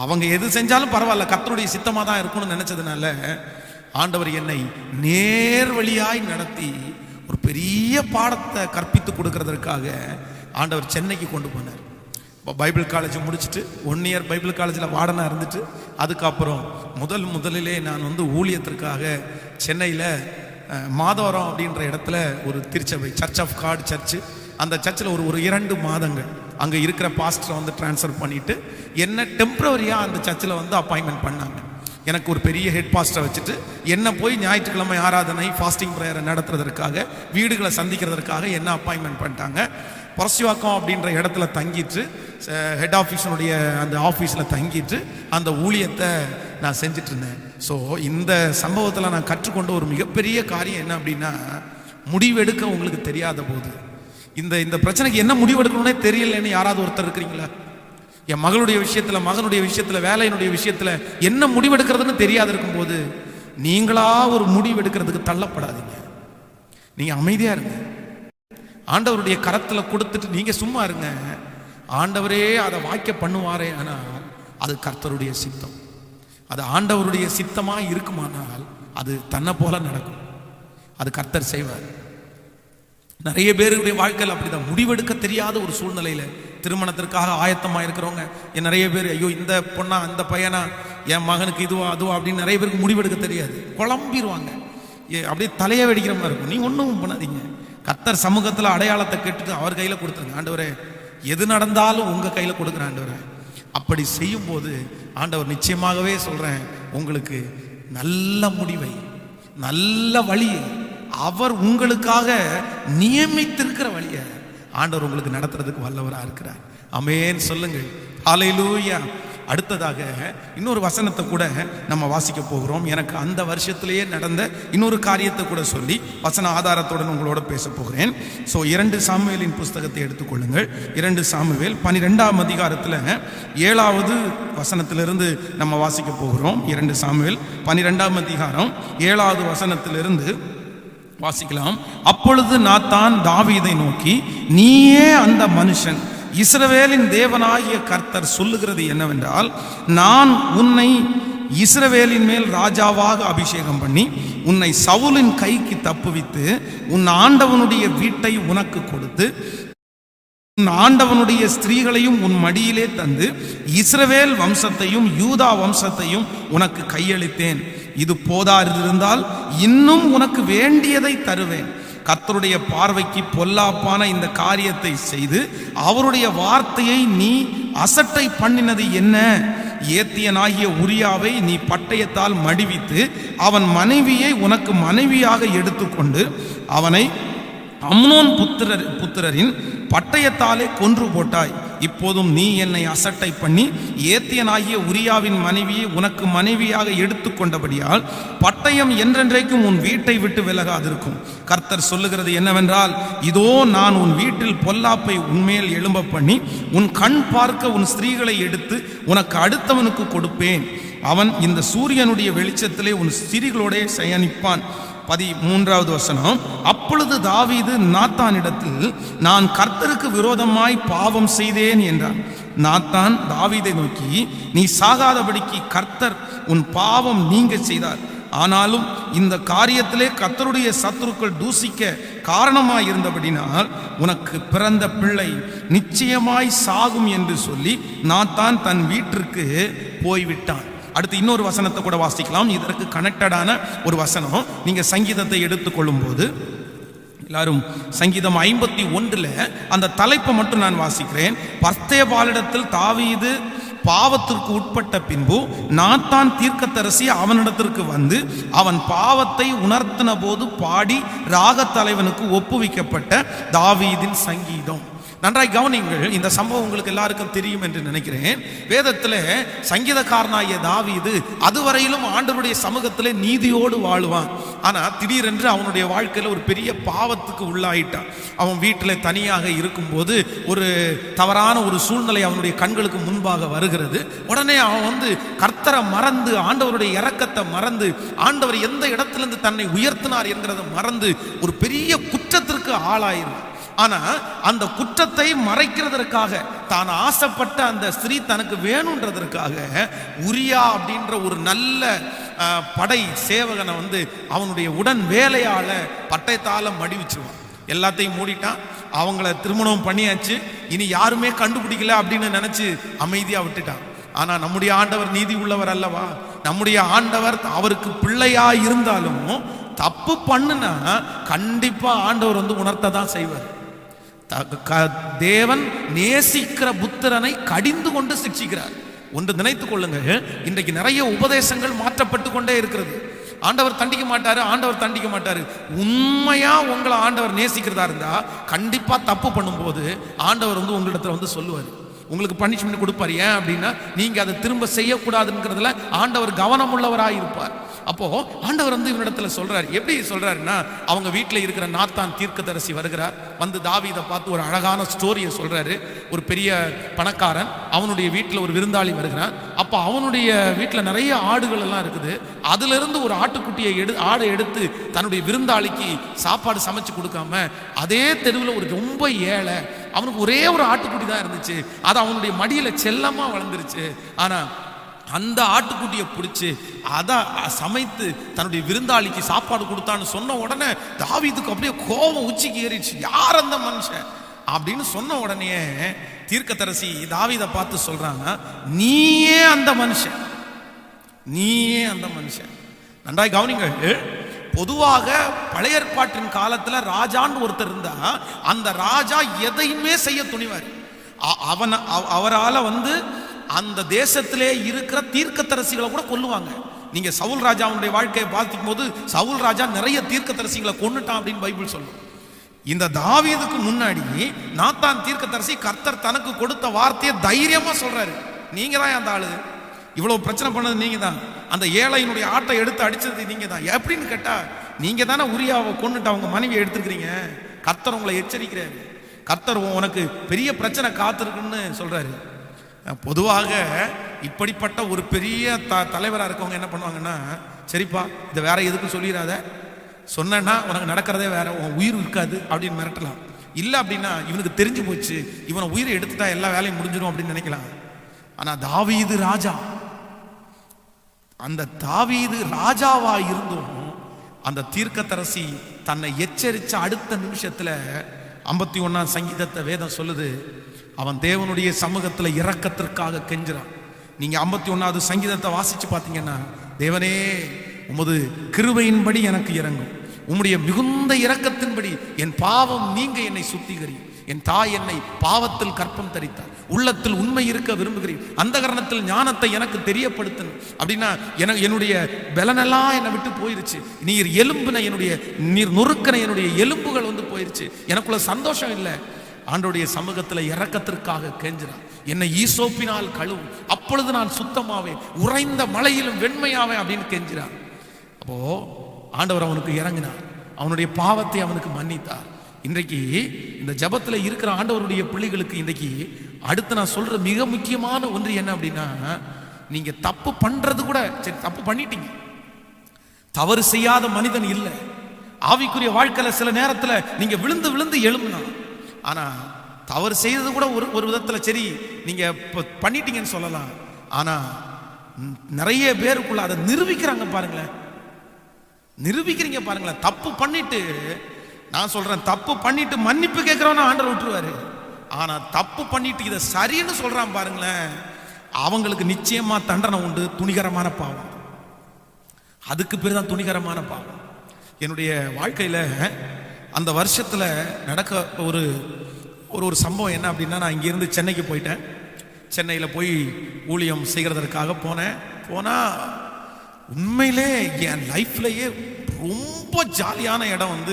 A: அவங்க எது செஞ்சாலும் பரவாயில்ல, கர்த்தருடைய சித்தமா தான் இருக்கணும்னு நினைச்சதுனால ஆண்டவர் என்னை நேர் வழியாய் நடத்தி ஒரு பெரிய பாடத்தை கற்பித்து கொடுக்கறதற்காக ஆண்டவர் சென்னைக்கு கொண்டு போனார். இப்போ பைபிள் காலேஜ் முடிச்சுட்டு 1 இயர் பைபிள் காலேஜில் வார்டனாக இருந்துட்டு அதுக்கப்புறம் முதலிலே நான் வந்து ஊழியத்திற்காக சென்னையில் மாதவரம் அப்படின்ற இடத்துல ஒரு திருச்சபை சர்ச் ஆஃப் காட் சர்ச்சு, அந்த சர்ச்சில் ஒரு 2 மாதங்கள் அங்கே இருக்கிற பாஸ்டரை வந்து ட்ரான்ஸ்ஃபர் பண்ணிவிட்டு என்ன டெம்பரவரியாக அந்த சர்ச்சில் வந்து அப்பாயின்மெண்ட் பண்ணாங்க. எனக்கு ஒரு பெரிய ஹெட் பாஸ்டரை வச்சுட்டு என்ன போய் ஞாயிற்றுக்கிழமை ஆராதனை ஃபாஸ்டிங் ப்ரேயரை நடத்துறதற்காக வீடுகளை சந்திக்கிறதுக்காக என்ன அப்பாயின்மெண்ட் பண்ணிட்டாங்க. பொரசிவாக்கம் அப்படின்ற இடத்துல தங்கிட்டு ஹெட் ஆஃபீஸனுடைய அந்த ஆஃபீஸில் தங்கிட்டு அந்த ஊழியத்தை நான் செஞ்சுட்டு இருந்தேன். ஸோ இந்த சம்பவத்தில் நான் கற்றுக்கொண்ட ஒரு மிகப்பெரிய காரியம் என்ன அப்படின்னா, முடிவெடுக்க உங்களுக்கு தெரியாத போது, இந்த பிரச்சனைக்கு என்ன முடிவெடுக்கணும்னே தெரியலன்னு யாராவது ஒருத்தர் இருக்கிறீங்களா? என் மகளுடைய விஷயத்தில், மகனுடைய விஷயத்தில், வேலையினுடைய விஷயத்தில் என்ன முடிவெடுக்கிறதுன்னு தெரியாது இருக்கும்போது நீங்களா ஒரு முடிவெடுக்கிறதுக்கு தள்ளப்படாதீங்க. நீங்கள் அமைதியாக இருங்க. ஆண்டவருடைய கரத்தில் கொடுத்துட்டு நீங்கள் சும்மா இருங்க. ஆண்டவரே அதை வாய்க்க பண்ணுவாரே, ஆனால் அது கர்த்தருடைய சித்தம். அது ஆண்டவருடைய சித்தமாக இருக்குமானால் அது தன்னை போல நடக்கும். அது கர்த்தர் செய்வார். நிறைய பேருடைய வாழ்க்கையில் அப்படிதான் முடிவெடுக்க தெரியாத ஒரு சூழ்நிலையில் திருமணத்திற்காக ஆயத்தமாக இருக்கிறவங்க நிறைய பேர், ஐயோ இந்த பொண்ணா அந்த பையனா, என் மகனுக்கு இதுவா அதுவா அப்படின்னு நிறைய பேருக்கு முடிவெடுக்க தெரியாது. குழம்பிடுவாங்க, அப்படியே தலையை வெடிக்கிற மாதிரி இருக்கும். நீ ஒன்றும் பண்ணாதீங்க. கர்த்தர் சமூகத்தில் அடையாளத்தை கேட்டுட்டு அவர் கையில் கொடுத்துருங்க. ஆண்டவரே எது நடந்தாலும் உங்கள் கையில் கொடுக்குறேன் ஆண்டவரே. அப்படி செய்யும்போது ஆண்டவர் நிச்சயமாகவே சொல்கிறேன், உங்களுக்கு நல்ல முடிவை, நல்ல வழியை, அவர் உங்களுக்காக நியமித்திருக்கிற வழியை ஆண்டவர் உங்களுக்கு நடத்துறதுக்கு வல்லவராக இருக்கிறார். ஆமென் சொல்லுங்கள். ஹல்லேலூயா. அடுத்ததாக இன்னொரு வசனத்தை கூட நம்ம வாசிக்க போகிறோம். எனக்கு அந்த வருஷத்திலேயே நடந்த இன்னொரு காரியத்தை கூட சொல்லி வசன ஆதாரத்துடன் உங்களோட பேச போகிறேன். ஸோ 2 சாமுவேலின் புஸ்தகத்தை எடுத்துக்கொள்ளுங்கள். 2 சாமுவேல் 12ஆம் அதிகாரத்தில் 7வது வசனத்திலிருந்து நம்ம வாசிக்க போகிறோம். 2 சாமுவேல் 12ஆம் அதிகாரம் 7வது வசனத்திலிருந்து வாசிக்கலாம். அப்பொழுது நாத்தான் தாவீதை நோக்கி, நீயே அந்த மனுஷன், இஸ்ரவேலின் தேவனாகிய கர்த்தர் சொல்லுகிறது என்னவென்றால், நான் உன்னை இஸ்ரவேலின் மேல் ராஜாவாக அபிஷேகம் பண்ணி உன்னை சவுலின் கைக்கு தப்புவித்து உன் ஆண்டவனுடைய வீட்டை உனக்கு கொடுத்து உன் ஆண்டவனுடைய ஸ்திரீகளையும் உன் மடியிலே தந்து இஸ்ரவேல் வம்சத்தையும் யூதா வம்சத்தையும் உனக்கு கையளித்தேன். இது போதாதிருந்தால் இன்னும் உனக்கு வேண்டியதை தருவேன். கர்த்தருடைய பார்வைக்கு பொல்லாப்பான இந்த காரியத்தை செய்து அவருடைய வார்த்தையை நீ அசட்டை பண்ணினது என்ன? ஏத்தியனாகிய உரியாவை நீ பட்டயத்தால் மடிவித்து அவன் மனைவியை உனக்கு மனைவியாக எடுத்துக்கொண்டு அவனை அம்னோன் புத்திரரின் பட்டயத்தாலே கொன்று போட்டாய். இப்போதும் நீ என்னை அசட்டை பண்ணி ஏத்தியனாகிய உரியாவின் மனைவியை உனக்கு மனைவியாக எடுத்துக்கொண்டபடியால் பட்டயம் என்றென்றைக்கும் உன் வீட்டை விட்டு விலகாதிருக்கும். கர்த்தர் சொல்லுகிறது என்னவென்றால், இதோ நான் உன் வீட்டில் பொல்லாப்பை உன்மேல் எழும்ப பண்ணி உன் கண் பார்க்க உன் ஸ்திரீகளை எடுத்து உனக்கு அடுத்தவனுக்கு கொடுப்பேன். அவன் இந்த சூரியனுடைய வெளிச்சத்திலே உன் ஸ்திரீகளோடே சயனிப்பான். 13வது வசனம். அப்பொழுது தாவீது நாத்தானிடத்தில், நான் கர்த்தருக்கு விரோதமாய் பாவம் செய்தேன் என்றான். நாத்தான் தாவீதை நோக்கி, நீ சாகாதபடிக்கு கர்த்தர் உன் பாவம் நீங்க செய்தார். ஆனாலும் இந்த காரியத்திலே கர்த்தருடைய சத்துருக்கள் தூசிக்க காரணமாய் இருந்தபடினால் உனக்கு பிறந்த பிள்ளை நிச்சயமாய் சாகும் என்று சொல்லி நாத்தான் தன் வீட்டிற்கு போய்விட்டான். அடுத்து இன்னொரு வசனத்தை கூட வாசிக்கலாம். இதற்கு கனெக்டடான ஒரு வசனம். நீங்க சங்கீதத்தை எடுத்துக்கொள்ளும் போது எல்லாரும் சங்கீதம் 51 அந்த தலைப்பை மட்டும் நான் வாசிக்கிறேன். பர்த்தேபாலிடத்தில் தாவீது பாவத்திற்கு உட்பட்ட பின்பு நாத்தான் தீர்க்கதரிசி அவனிடத்திற்கு வந்து அவன் பாவத்தை உணர்த்தின போது பாடி ராகத் தலைவனுக்கு ஒப்புவிக்கப்பட்ட தாவீதின் சங்கீதம். நன்றாய் கவனிங்கள். இந்த சம்பவம் உங்களுக்கு எல்லாருக்கும் தெரியும் என்று நினைக்கிறேன். வேதத்தில் சங்கீதக்காரனாகிய தாவீது அதுவரையிலும் ஆண்டவருடைய சமூகத்தில் நீதியோடு வாழுவான். ஆனால் திடீரென்று அவனுடைய வாழ்க்கையில் ஒரு பெரிய பாவத்துக்கு உள்ளாயிட்டான். அவன் வீட்டில் தனியாக இருக்கும்போது ஒரு தவறான ஒரு சூழ்நிலை அவனுடைய கண்களுக்கு முன்பாக வருகிறது. உடனே அவன் கர்த்தரை மறந்து, ஆண்டவருடைய இரக்கத்தை மறந்து, ஆண்டவர் எந்த இருந்த இடத்திலிருந்து தன்னை உயர்த்தினார் என்கிறத மறந்து ஒரு பெரிய குற்றத்திற்கு ஆளாயிருந்தார். ஆனா அந்த குற்றத்தை மறைக்கிறதற்காக தான் ஆசைப்பட்ட அந்த ஸ்திரீ தனக்கு வேணுன்றதற்காக உரியா அப்படின்ற ஒரு நல்ல படை சேவகனை அவனுடைய உடன் வேலையால பட்டயத்தால மடிவிச்சிருவான். எல்லாத்தையும் மூடிட்டான். அவங்கள திருமணம் பண்ணியாச்சு. இனி யாருமே கண்டுபிடிக்கல அப்படின்னு நினைச்சு அமைதியா விட்டுட்டான். ஆனா நம்முடைய ஆண்டவர் நீதி உள்ளவர் அல்லவா? நம்முடைய ஆண்டவர் அவருக்கு பிள்ளையா இருந்தாலும் தப்பு பண்ணுனா கண்டிப்பா ஆண்டவர் உணர்த்த தான் செய்வார். தேவன் நேசிக்கிற புத்திரனை கடிந்து கொண்டு சிக்ஷிக்கிறார். ஒன்று நினைத்துக் கொள்ளுங்க, இன்றைக்கு நிறைய உபதேசங்கள் மாற்றப்பட்டு கொண்டே இருக்கிறது. ஆண்டவர் தண்டிக்க மாட்டாரு, ஆண்டவர் தண்டிக்க மாட்டாரு. உண்மையா உங்களை ஆண்டவர் நேசிக்கிறதா இருந்தா கண்டிப்பா தப்பு பண்ணும்போது ஆண்டவர் உங்களிடத்துல சொல்லுவார், உங்களுக்கு பனிஷ்மெண்ட் கொடுப்பார். ஏன் அப்படின்னா நீங்க அதை திரும்ப செய்யக்கூடாதுங்கிறதுல ஆண்டவர் கவனம் உள்ளவராக இருப்பார். அப்போ ஆண்டவர் இவனிடத்துல சொல்றாரு. எப்படி சொல்றாருன்னா, அவங்க வீட்டில் இருக்கிற நாத்தான் தீர்க்கதரிசி வருகிறார். தாவீதை பார்த்து ஒரு அழகான ஸ்டோரியை சொல்றாரு. ஒரு பெரிய பணக்காரன், அவனுடைய வீட்டில் ஒரு விருந்தாளி வருகிறான். அப்போ அவனுடைய வீட்டில் நிறைய ஆடுகள் எல்லாம் இருக்குது. அதுல இருந்து ஒரு ஆட்டுக்குட்டியை ஆடை எடுத்து தன்னுடைய விருந்தாளிக்கு சாப்பாடு சமைச்சு கொடுக்காம அதே தெருவில் ஒரு ரொம்ப ஏழை, அவனுக்கு ஒரே ஒரு ஆட்டுக்குட்டி தான் இருந்துச்சு. அது அவனுடைய மடியில செல்லமா வளர்ந்துருச்சு. ஆனா அந்த ஆட்டுக்குட்டியை பிடிச்சு அதை சமைத்து தன்னுடைய விருந்தாளிக்கு சாப்பாடு கொடுத்தான்னு சொன்ன உடனே தாவீதுக்கு அப்படியே கோபம் உச்சிக்கு ஏறிடுச்சு. யார் அந்த மனுஷன் அப்படின்னு சொன்ன உடனே தீர்க்கதரிசி தாவீதை பார்த்து சொல்றாங்க, நீயே அந்த மனுஷன், நீயே அந்த மனுஷன். நன்றாய் கவனிங்கள். பொதுவாக பழைய ஏற்பாட்டின் காலத்துல ராஜான்னு ஒருத்தர் இருந்தா அந்த ராஜா எதையுமே செய்ய துணிவார். அவரால் அந்த தேசத்திலே இருக்கிற தீர்க்கதரிசிகளை கூட கொல்லுவாங்க. நீங்க சவுல் ராஜாவுடைய வாழ்க்கையை பார்க்கும் போது சவுல் ராஜா நிறைய தீர்க்கதரிசிகளை கொன்னுட்டான் அப்படின்னு பைபிள் சொல்லும். இந்த தாவீதுக்கு முன்னாடி நாத்தான் தீர்க்கதரிசி கர்த்தர் தனக்கு கொடுத்த வார்த்தையை தைரியமா சொல்றாரு, நீங்க தான் அந்த ஆளு, இவ்வளவு பிரச்சனை பண்ணது நீங்க தான், அந்த ஏழையினுடைய ஆட்டை எடுத்து அடிச்சது நீங்க தான். எப்படின்னு கேட்டா, நீங்க தானே உரியாவை கொன்னுட்டு அவங்க மனைவியை எடுத்துக்கிறீங்க, கர்த்தர் உங்களை எச்சரிக்கிறாரு, கர்த்தர் உனக்கு பெரிய பிரச்சனை காத்திருக்குன்னு சொல்றாரு. பொதுவாக இப்படிப்பட்ட ஒரு பெரிய தலைவராக இருக்கவங்க என்ன பண்ணுவாங்கன்னா, சரிப்பா இதை வேற எதுக்கும் சொல்லிடாத, சொன்னா உனக்கு நடக்கிறதே வேற, உன் உயிர் இருக்காது அப்படின்னு மிரட்டலாம். இல்லை அப்படின்னா இவனுக்கு தெரிஞ்சு போச்சு, இவனை உயிரை எடுத்துட்டா எல்லா வேலையும் முடிஞ்சிடும் அப்படின்னு நினைக்கலாம். ஆனா தாவீது ராஜா, அந்த தாவீது ராஜாவா இருந்தும் அந்த தீர்க்கதரிசி தன்னை எச்சரிச்ச அடுத்த நிமிஷத்துல 51ஆம் சங்கீதத்தை வேதம் சொல்லுது, அவன் தேவனுடைய சமூகத்துல இரக்கத்திற்காக கெஞ்சுறான். நீங்க 51வது சங்கீதத்தை வாசிச்சு பார்த்தீங்கன்னா, தேவனே உமது கிருபையின்படி எனக்கு இறங்கும், உம்முடைய மிகுந்த இரக்கத்தின்படி என் பாவம் நீங்க என்னை சுத்திகரி, என் தாய் என்னை பாவத்தில் கற்பம் தரித்தார், உள்ளத்தில் உண்மை இருக்க விரும்புகிறேன், அந்த காரணத்தில் ஞானத்தை எனக்கு தெரியப்படுத்தணும் அப்படின்னா என்னுடைய பலனெல்லாம் என்னை விட்டு போயிருச்சு, நீர் எலும்புன என்னுடைய நீர் நொறுக்கின என்னுடைய எலும்புகள் போயிருச்சு, எனக்குள்ள சந்தோஷம் இல்லை. ஆண்டோடைய சமூகத்தில் இரக்கத்திற்காக கெஞ்சுறான், என்னை ஈசோப்பினால் கழுவும் அப்பொழுது நான் சுத்தமாவேன், உறைந்த மலையிலும் வெண்மையாவேன் அப்படின்னு கெஞ்சுறான். அப்போ ஆண்டவர் அவனுக்கு இறங்கினார், அவனுடைய பாவத்தை அவனுக்கு மன்னித்தார். இன்றைக்கு இந்த ஜபத்துல இருக்கிற ஆண்டவருடைய பிள்ளைகளுக்கு இன்றைக்கு அடுத்து நான் சொல்ற மிக முக்கியமான ஒன்று என்ன அப்படின்னா, நீங்க தப்பு பண்றது கூட சரி, தப்பு பண்ணிட்டீங்க, தவறு செய்யாத மனிதன் இல்லை. ஆவிக்குரிய வாழ்க்கையில சில நேரத்துல நீங்க விழுந்து விழுந்து எழும்புனா, ஆனா தவறு செய்தது கூட ஒரு விதத்துல சரி நீங்க பண்ணிட்டீங்கன்னு சொல்லலாம். ஆனா நிறைய பேருக்குள்ள அதை நிரூபிக்கிறாங்க பாருங்களேன், நிரூபிக்கிறீங்க பாருங்களேன். தப்பு பண்ணிட்டு, நான் சொல்றேன், தப்பு பண்ணிட்டு மன்னிப்பு கேட்கிறவன ஆண்டவர் விட்டுருவாரு. ஆனா தப்பு பண்ணிட்டு இதை சரின்னு சொல்றான் பாருங்களேன், அவங்களுக்கு நிச்சயமா தண்டனை உண்டு, துணிகரமான பாவம். அதுக்கு பேர் தான் துணிகரமான பாவம். என்னுடைய வாழ்க்கையில அந்த வருஷத்துல நடக்க ஒரு ஒரு சம்பவம் என்ன அப்படின்னா, நான் இங்கிருந்து சென்னைக்கு போயிட்டேன். சென்னையில் போய் ஊழியம் செய்கிறதற்காக போனால் உண்மையிலே என் லைஃப்லையே ரொம்ப ஜாலியான இடம்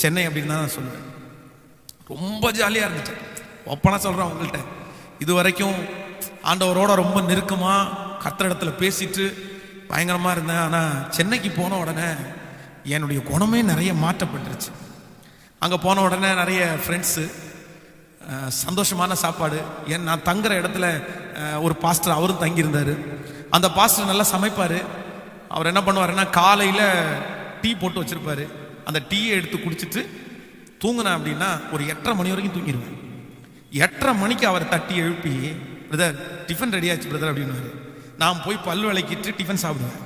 A: சென்னை அப்படின்னு தான் நான் சொல்லுவேன். ரொம்ப ஜாலியாக இருந்துட்டேன். ஒப்பனா சொல்கிறேன் உங்கள்கிட்ட, இது வரைக்கும் ஆண்டவரோட ரொம்ப நெருக்கமாக கர்த்தரிடத்துல பேசிட்டு பயங்கரமாக இருந்தேன். ஆனால் சென்னைக்கு போன உடனே என்னுடைய குணமே நிறைய மாற்றப்பட்டுருச்சு. அங்கே போன உடனே நிறைய ஃப்ரெண்ட்ஸு, சந்தோஷமான சாப்பாடு. நான் தங்குற இடத்துல ஒரு பாஸ்டர் அவரும் தங்கியிருந்தார். அந்த பாஸ்டர் நல்லா சமைப்பார், அவர் என்ன பண்ணுவாருன்னா காலையில் டீ போட்டு வச்சிருப்பாரு. அந்த டீயை எடுத்து குடிச்சிட்டு தூங்கினேன் அப்படின்னா ஒரு 8:30 மணி வரைக்கும் தூங்கிடுவேன். 8:30 மணிக்கு அவரை தட்டி எழுப்பி, பிரதர் டிஃபன் ரெடி ஆச்சு பிரதர் அப்படின்னாரு. நான் போய் பல் விளக்கிட்டு டிஃபன் சாப்பிடுவேன்.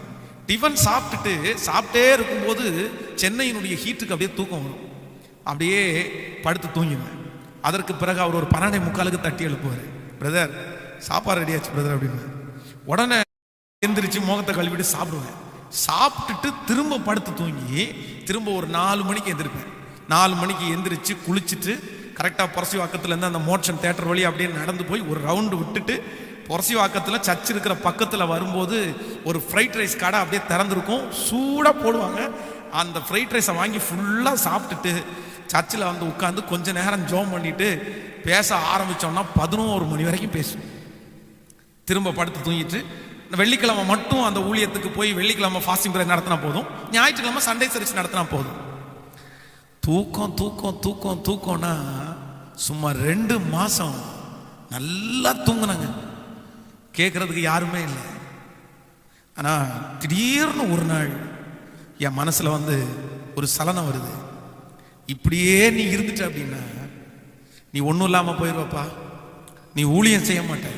A: டிஃபன் சாப்பிட்டே இருக்கும்போது சென்னையினுடைய ஹீட்டுக்கு அப்படியே தூக்கம் வரும். அப்படியே படுத்து தூங்கிடுவேன். அதற்கு பிறகு அவர் ஒரு 12:45 தட்டி எழுப்புவார், பிரதர் சாப்பாடு ரெடி ஆச்சு பிரதர் அப்படின்னு. உடனே எந்திரிச்சு முகத்தை கழுவிட்டு சாப்பிடுவேன். சாப்பிட்டுட்டு திரும்ப படுத்து தூங்கி திரும்ப ஒரு 4 மணிக்கு எந்திரிப்பேன். 4 மணிக்கு எந்திரிச்சு குளிச்சுட்டு கரெக்டாக புரசிவாக்கத்துலேருந்து அந்த மோட்சன் தேட்டர் வழி அப்படியே நடந்து போய் ஒரு ரவுண்டு விட்டுட்டு புரசிவாக்கத்தில் சர்ச் இருக்கிற பக்கத்தில் வரும்போது ஒரு ஃப்ரைட் ரைஸ் கடை அப்படியே திறந்துருக்கும், சூடாக போடுவாங்க. அந்த ஃப்ரைட் ரைஸை வாங்கி ஃபுல்லாக சாப்பிட்டுட்டு சர்ச்சில் வந்து உட்காந்து கொஞ்ச நேரம் ஜோம் பண்ணிட்டு பேச ஆரம்பித்தோம்னா 11 மணி வரைக்கும் பேசுவோம். திரும்ப படுத்து தூங்கிட்டு வெள்ளிக்கிழமை மட்டும் அந்த ஊழியத்துக்கு போய் வெள்ளிக்கிழமை ஃபாஸ்டிங் பிரேயர் நடத்தினா போதும், ஞாயிற்றுக்கிழமை சண்டே சர்வீஸ் நடத்தினா போதும். தூக்கம் தூக்கம் தூக்கம் தூக்கம்னா சும்மா 2 மாசம் நல்லா தூங்குனாங்க, கேட்கறதுக்கு யாருமே இல்லை. ஆனா திடீர்னு ஒரு நாள் என் மனசுல வந்து ஒரு சலனம் வருது. இப்படியே நீ இருந்துட்ட அப்படின்னா நீ ஒன்றும் இல்லாம போயிடுவப்பா, நீ ஊழியம் செய்ய மாட்ட,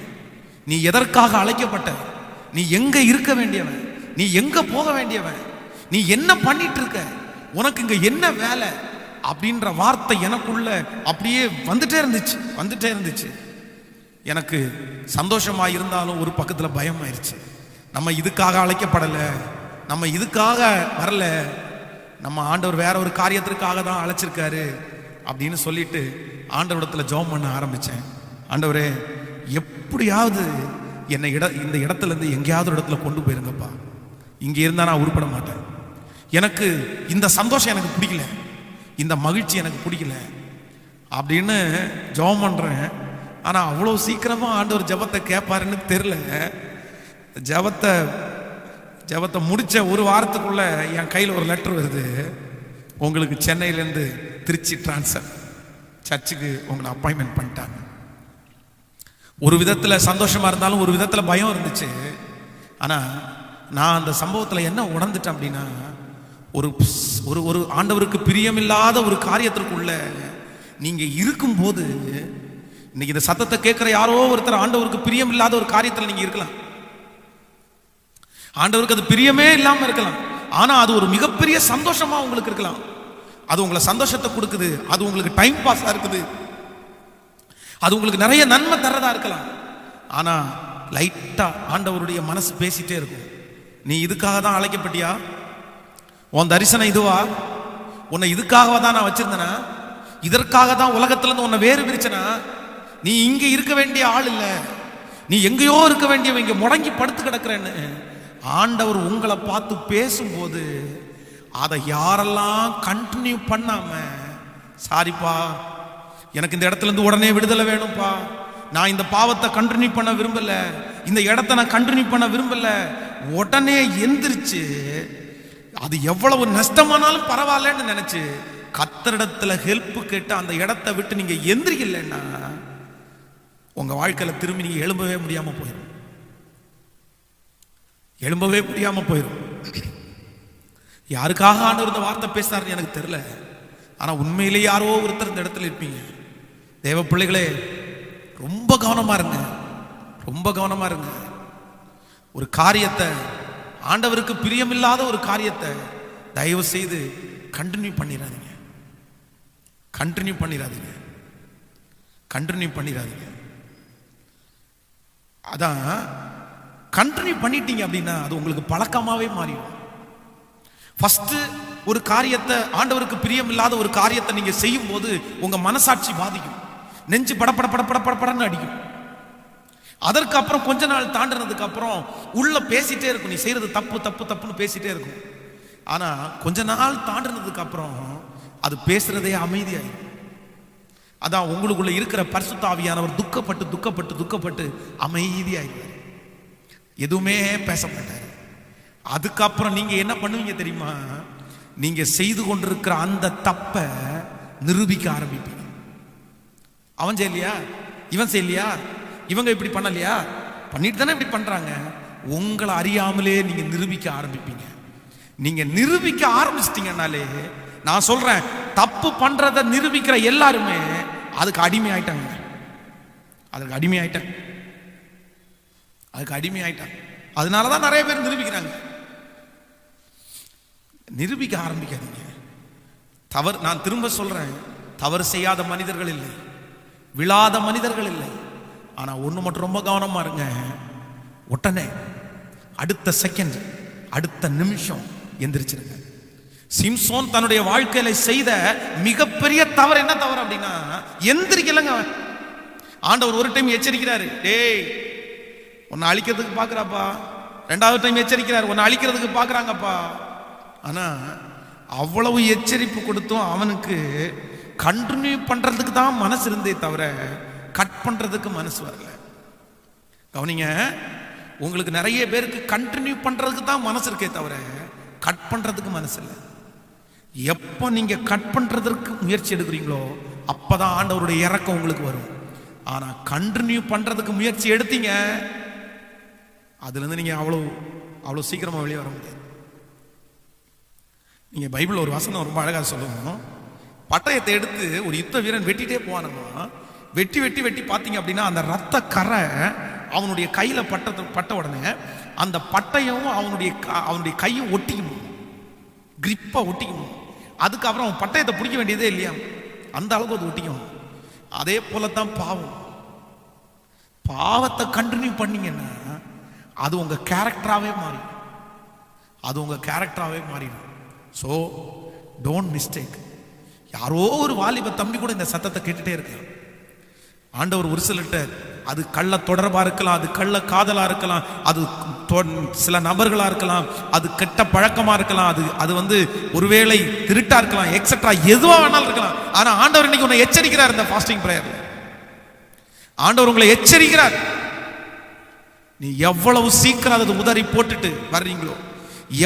A: நீ எதற்காக அழைக்கப்பட்ட, நீ எங்க இருக்க வேண்டியவன், நீ எங்க போக வேண்டியவன், நீ என்ன பண்ணிட்டு இருக்க, உனக்கு இங்க என்ன வேலை அப்படின்ற வார்த்தை எனக்குள்ள அப்படியே வந்துட்டே இருந்துச்சு. எனக்கு சந்தோஷமா இருந்தாலும் ஒரு பக்கத்துல பயம் ஆயிடுச்சு. நம்ம இதுக்காக அழைக்கப்படலை, நம்ம இதுக்காக வரல, நம்ம ஆண்டவர் வேற ஒரு காரியத்திற்காக தான் அழைச்சிருக்காரு அப்படின்னு சொல்லிட்டு ஆண்டவரிடத்துல ஜெபம் பண்ண ஆரம்பிச்சேன். ஆண்டவரே எப்படியாவது என்னை இந்த இடத்துல இருந்து எங்கேயாவது ஒரு இடத்துல கொண்டு போயிருங்கப்பா, இங்க இருந்தா நான் உருப்பட மாட்டேன், எனக்கு இந்த சந்தோஷம் எனக்கு பிடிக்கல, இந்த மகிழ்ச்சி எனக்கு பிடிக்கல அப்படின்னு ஜெபம் பண்றேன். ஆனா அவ்வளோ சீக்கிரமா ஆண்டவர் ஜெபத்தை கேட்பாருன்னு தெரியல. ஜெபத்தை முடிச்ச ஒரு வாரத்துக்குள்ள என் கையில் ஒரு லெட்டர் வருது, உங்களுக்கு சென்னையிலேருந்து திருச்சி டிரான்ஸ்ஃபர், சர்ச்சுக்கு உங்களை அப்பாயின்மெண்ட் பண்ணிட்டாங்க. ஒரு விதத்தில் சந்தோஷமா இருந்தாலும் ஒரு விதத்தில் பயம் இருந்துச்சு. ஆனா நான் அந்த சம்பவத்தில் என்ன உணர்ந்துட்டேன் அப்படின்னா, ஒரு ஒரு ஆண்டவருக்கு பிரியமில்லாத ஒரு காரியத்திற்குள்ள நீங்க இருக்கும்போது, இன்னைக்கு இந்த சத்தத்தை கேட்கிற யாரோ ஒருத்தர் ஆண்டவருக்கு பிரியம் இல்லாத ஒரு காரியத்தில் நீங்க இருக்கலாம். ஆண்டவருக்கு அது பிரியமே இல்லாம இருக்கலாம், ஆனா அது ஒரு மிகப்பெரிய சந்தோஷமா உங்களுக்கு இருக்கலாம். அது உங்களை சந்தோஷத்தை கொடுக்குது, அது உங்களுக்கு டைம் பாஸா இருக்குது, அது உங்களுக்கு நிறைய நன்மை தரதா இருக்கலாம். ஆனா லைட்டா ஆண்டவருடைய மனசு பேசிட்டே இருக்கும், நீ இதுக்காக தான் அழைக்கப்பட்டியா, உன் தரிசனம் இதுவா, உன்னை இதுக்காக தான் நான் வச்சிருந்தேனா, இதற்காக தான் உலகத்துல இருந்து உன்னை வேறு பிரிச்சனா, நீ இங்க இருக்க வேண்டிய ஆள் இல்ல, நீ எங்கேயோ இருக்க வேண்டிய, இங்க முடங்கி படுத்து கிடக்குறேன்னு ஆண்டவர் உங்களை பார்த்து பேசும்போது அதை யாரெல்லாம் கண்டினியூ பண்ணாம, சாரிப்பா எனக்கு இந்த இடத்துல இருந்து உடனே விடுதலை வேணும்ப்பா, நான் இந்த பாவத்தை கண்டினியூ பண்ண விரும்பல, இந்த இடத்தை நான் கண்டினியூ பண்ண விரும்பல, உடனே எந்திரிச்சு அது எவ்வளவு நஷ்டமானாலும் பரவாயில்லன்னு நினைச்சு கர்த்தரிடத்துல ஹெல்ப் கேட்டு அந்த இடத்தை விட்டு நீங்க எந்திரிக்கலன்னா உங்க வாழ்க்கையில திரும்பி நீங்க எழும்பவே முடியாம போயிடும். யாருக்காக ஆண்டவர் இந்த வார்த்தை பேசுறாருன்னு எனக்கு தெரியல, ஆனா உண்மையிலே யாரோ ஒருத்தர் இந்த இடத்துல இருப்பீங்க. தேவ பிள்ளைகளே, ரொம்ப கவனமா இருங்க. ஒரு காரியத்தை, ஆண்டவருக்கு பிரியமில்லாத ஒரு காரியத்தை தயவு செய்து கண்டினியூ பண்ணிடாதீங்க. அதான் கண்டினியூ பண்ணிட்டீங்க அப்படின்னா அது உங்களுக்கு பழக்கமாவே மாறிடும். ஃபர்ஸ்ட் ஒரு காரியத்தை, ஆண்டவருக்கு பிரியம் இல்லாத ஒரு காரியத்தை நீங்க செய்யும் போது உங்க மனசாட்சி பாதிக்கும், நெஞ்சு படப்படன்னு அடிக்கும். அதற்கு அப்புறம் கொஞ்ச நாள் தாண்டினதுக்கு அப்புறம் உள்ள பேசிட்டே இருக்கும், நீ செய்யறது தப்புன்னு பேசிட்டே இருக்கும். ஆனா கொஞ்ச நாள் தாண்டினதுக்கு அப்புறம் அது பேசுறதே அமைதியாயிடும். அதான் உங்களுக்குள்ள இருக்கிற பரிசுத்த ஆவியானவர் துக்கப்பட்டு அமைதியாயிடுவார், எதுவுமே பேச மாட்டார். அதுக்கப்புறம் நீங்க என்ன பண்ணுவீங்க தெரியுமா, நீங்க செய்து கொண்டிருக்கிற அந்த தப்ப நிரூபிக்க ஆரம்பிப்பீங்க. அவன் செய்யலையா, இவன் செய்யலையா, இவங்க இப்படி பண்ணலையா, பண்ணிட்டு தானே இப்படி பண்றாங்க, உங்களை அறியாமலே நீங்க நிரூபிக்க ஆரம்பிப்பீங்க. நீங்க நிரூபிக்க ஆரம்பிச்சிட்டீங்கன்னாலே நான் சொல்றேன், தப்பு பண்றதை நிரூபிக்கிற எல்லாருமே அதுக்கு அடிமை ஆயிட்டாங்க. அதுக்கு அடிமை ஆயிட்டாங்க. அதனாலதான் நிறைய பேர் நிரூபிக்கிறாங்க. நிரூபிக்க ஆரம்பிக்காதீங்க. தவறு, நான் திரும்ப சொல்றேன், தவறு செய்யாத மனிதர்கள் இல்லை, விழாத மனிதர்கள் இல்லை. ஆனா ஒண்ணு மட்டும் ரொம்ப கவனமா இருங்க. உடனே அடுத்த செகண்ட், அடுத்த நிமிஷம் எந்திரிச்சிருங்க. சிம்சோன் தன்னுடைய வாழ்க்கையில செய்த மிகப்பெரிய தவறு என்ன தவறு அப்படின்னா, எந்திரிக்கலங்க. ஆண்டவர் ஒரு டைம் எச்சரிக்கிறாரு, டேய் உன்னை அழிக்கிறதுக்கு பாக்குறாப்பா. ரெண்டாவது டைம் எச்சரிக்கிறாரு, உன்னை அழிக்கிறதுக்கு பாக்குறாங்கப்பா. ஆனா அவ்வளவு எச்சரிப்பு கொடுத்தும் அவனுக்கு கண்டினியூ பண்றதுக்கு தான் மனசு இருந்தே தவிர கட் பண்றதுக்கு மனசு வரல. கவனிங்க, உங்களுக்கு நிறைய பேருக்கு கண்டினியூ பண்றதுக்கு தான் மனசு இருக்கே தவிர கட் பண்றதுக்கு மனசு இல்லை. எப்போ நீங்க கட் பண்றதுக்கு முயற்சி எடுக்கிறீங்களோ அப்பதான் ஆண்டவருடைய இறக்கம் உங்களுக்கு வரும். ஆனா கண்டினியூ பண்றதுக்கு முயற்சி எடுத்தீங்க, அதுல இருந்து நீங்க அவ்வளவு சீக்கிரமா வெளியே வர முடியாது. நீங்க பைபிள் ஒரு வசனம் ரொம்ப அழகா சொல்லுவோம். பட்டயத்தை எடுத்து ஒரு யுத்த வீரன் வெட்டிட்டே போவானுமா, வெட்டி வெட்டி வெட்டி பார்த்தீங்க அப்படின்னா அந்த ரத்த கரை அவனுடைய கையில பட்ட உடனே அந்த பட்டயம் அவனுடைய கையும் ஒட்டிக்கணும், கிரிப்பா ஒட்டிக்கணும். அதுக்கப்புறம் அவன் பட்டயத்தை பிடிக்க வேண்டியதே இல்லையா, அந்த அளவுக்கு அது ஒட்டிக்கணும். அதே போலத்தான் பாவத்தை கண்டினியூ பண்ணீங்கன்னா அது உங்க கேரக்டராகவே மாறிடும். So don't mistake. யாரோ ஒரு வாலிப தம்பி கூட இந்த சத்தத்தை கேட்டுட்டே இருக்கலாம். ஆண்டவர் ஒரு சிலர்கிட்ட, அது கள்ள தொடர்பா இருக்கலாம், அது கள்ள காதலா இருக்கலாம், அது சில நபர்களா இருக்கலாம், அது கெட்ட பழக்கமா இருக்கலாம், அது ஒருவேளை திருட்டா இருக்கலாம், எக்ஸெட்ரா எதுவா வேணாலும் இருக்கலாம். ஆனா ஆண்டவர் இன்னைக்கு உன்னை எச்சரிக்கிறார். இந்த ஃபாஸ்டிங் பிரேயர்ல ஆண்டவர் உங்களை எச்சரிக்கிறார். நீ எவ்வளவு சீக்கிரம் அதை உதறி போட்டுட்டு வர்றீங்களோ,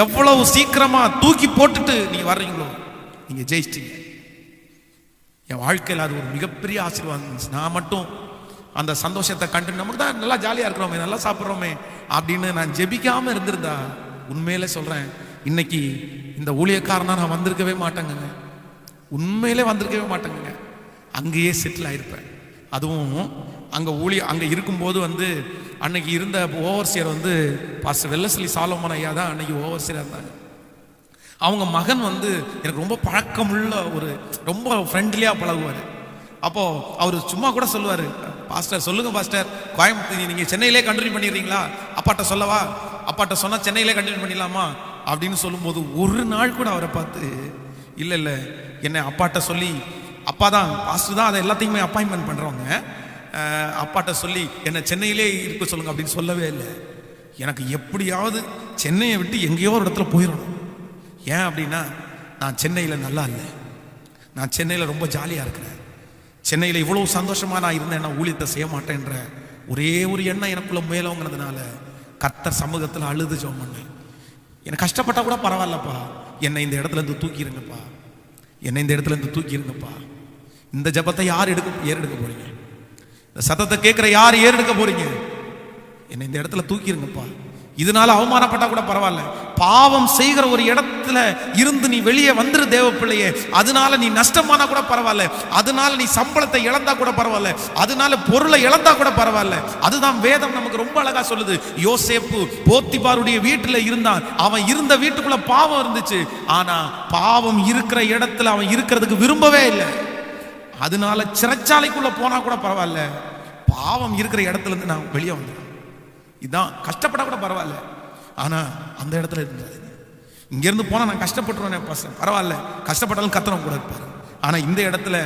A: எவ்வளவு சீக்கிரமா தூக்கி போட்டுட்டு நீங்க வர்றீங்களோ, நீங்க ஜெயிச்சிட்டீங்க. என் வாழ்க்கையில் அது ஒரு மிகப்பெரிய ஆசீர்வாதம். நான் மட்டும் அந்த சந்தோஷத்தை கண்டு நமக்கு தான் நல்லா ஜாலியா இருக்கிறோமே, நல்லா சாப்பிட்றோமே அப்படின்னு நான் ஜெபிக்காம இருந்திருந்தா, உண்மையிலே சொல்றேன், இன்னைக்கு இந்த ஊழியக்காரனா நான் வந்திருக்கவே மாட்டேங்க. உண்மையிலே வந்திருக்கவே மாட்டேங்க. அங்கேயே செட்டில் ஆயிருப்பேன். அதுவும் அங்க இருக்கும்போது அன்னைக்கு இருந்த ஓவர்சியர் பாஸ்டர் வெல்லஸ்லி சாலோமன் ஐயா தான் அன்னைக்கு ஓவர்சியரா இருந்தாங்க. அவங்க மகன் எனக்கு ரொம்ப பழக்கமுள்ள ரொம்ப ஃப்ரெண்ட்லியா பழகுவார். அப்போ அவர் சும்மா கூட சொல்லுவாரு, பாஸ்டர் சொல்லுங்க பாஸ்டர், கோயம்புத்தூர் நீங்க சென்னையிலே கண்டினியூ பண்ணிடுறீங்களா, அப்பாட்ட சொல்லவா, அப்பாட்ட சொன்னா சென்னையிலே கண்டினியூ பண்ணிடலாமா அப்படின்னு சொல்லும்போது ஒரு நாள் கூட அவரை பார்த்து இல்ல என்ன அப்பாட்ட சொல்லி, அப்பா தான் பாஸ்டர் தான் அதை எல்லாத்தையுமே அப்பாயின்மெண்ட் பண்றவங்க, அப்பாட்ட சொல்லி என்ன சென்னையிலே இருக்க சொல்லுங்க அப்படின்னு சொல்லவே இல்லை. எனக்கு எப்படியாவது சென்னையை விட்டு எங்கேயோ ஒரு இடத்துல போயிடணும். ஏன் அப்படின்னா நான் சென்னையில் நல்லா இல்லை, நான் சென்னையில் ரொம்ப ஜாலியாக இருக்கிறேன், சென்னையில் இவ்வளவு சந்தோஷமா நான் இருந்தேன், ஊழியத்தை செய்ய மாட்டேன்ற ஒரே ஒரு எண்ணம் எனக்குள்ள மேலவங்கிறதுனால கர்த்தர் சமூகத்தில் அழுது ஜெபம் பண்ணேன். எனக்கு கஷ்டப்பட்டா கூட பரவாயில்லப்பா, என்னை இந்த இடத்துல இருந்து தூக்கிடுங்கப்பா, என்னை இந்த இடத்துல இருந்து தூக்கிடுங்கப்பா. இந்த ஜபத்தை யார் ஏறெடுக்க போறீங்க? இந்த சத்தத்தை கேட்கிற யார் ஏறெடுக்க போறீங்க? என்னை இந்த இடத்துல தூக்கிடுங்கப்பா. இதனால அவமானப்பட்டா கூட பரவாயில்ல, பாவம் செய்கிற ஒரு இடத்துல இருந்து நீ வெளியே வந்துரு தேவ பிள்ளையே. அதனால நீ நஷ்டமானா கூட பரவாயில்ல, அதனால நீ சம்பளத்தை இழந்தா கூட பரவாயில்ல, அதனால பொருளை இழந்தா கூட பரவாயில்ல. அதுதான் வேதம் நமக்கு ரொம்ப அழகா சொல்லுது. யோசேப்பு போத்திபாருடைய வீட்டுல இருந்தான், அவன் இருந்த வீட்டுக்குள்ள பாவம் இருந்துச்சு, ஆனா பாவம் இருக்கிற இடத்துல அவன் இருக்கிறதுக்கு விரும்பவே இல்லை. அதனால சிறைச்சாலைக்குள்ள போனா கூட பரவாயில்ல, பாவம் இருக்கிற இடத்துல இருந்து நான் வெளியே வந்தேன். இதான் கஷ்டப்பட கூட பரவாயில்ல, ஆனா அந்த இடத்துல இருந்தது. இங்க இருந்து போனா நான் கஷ்டப்பட்டுருவேன் பரவாயில்ல, கஷ்டப்பட்டாலும் கத்தனம் கூட இருப்பாரு. ஆனா இந்த இடத்துல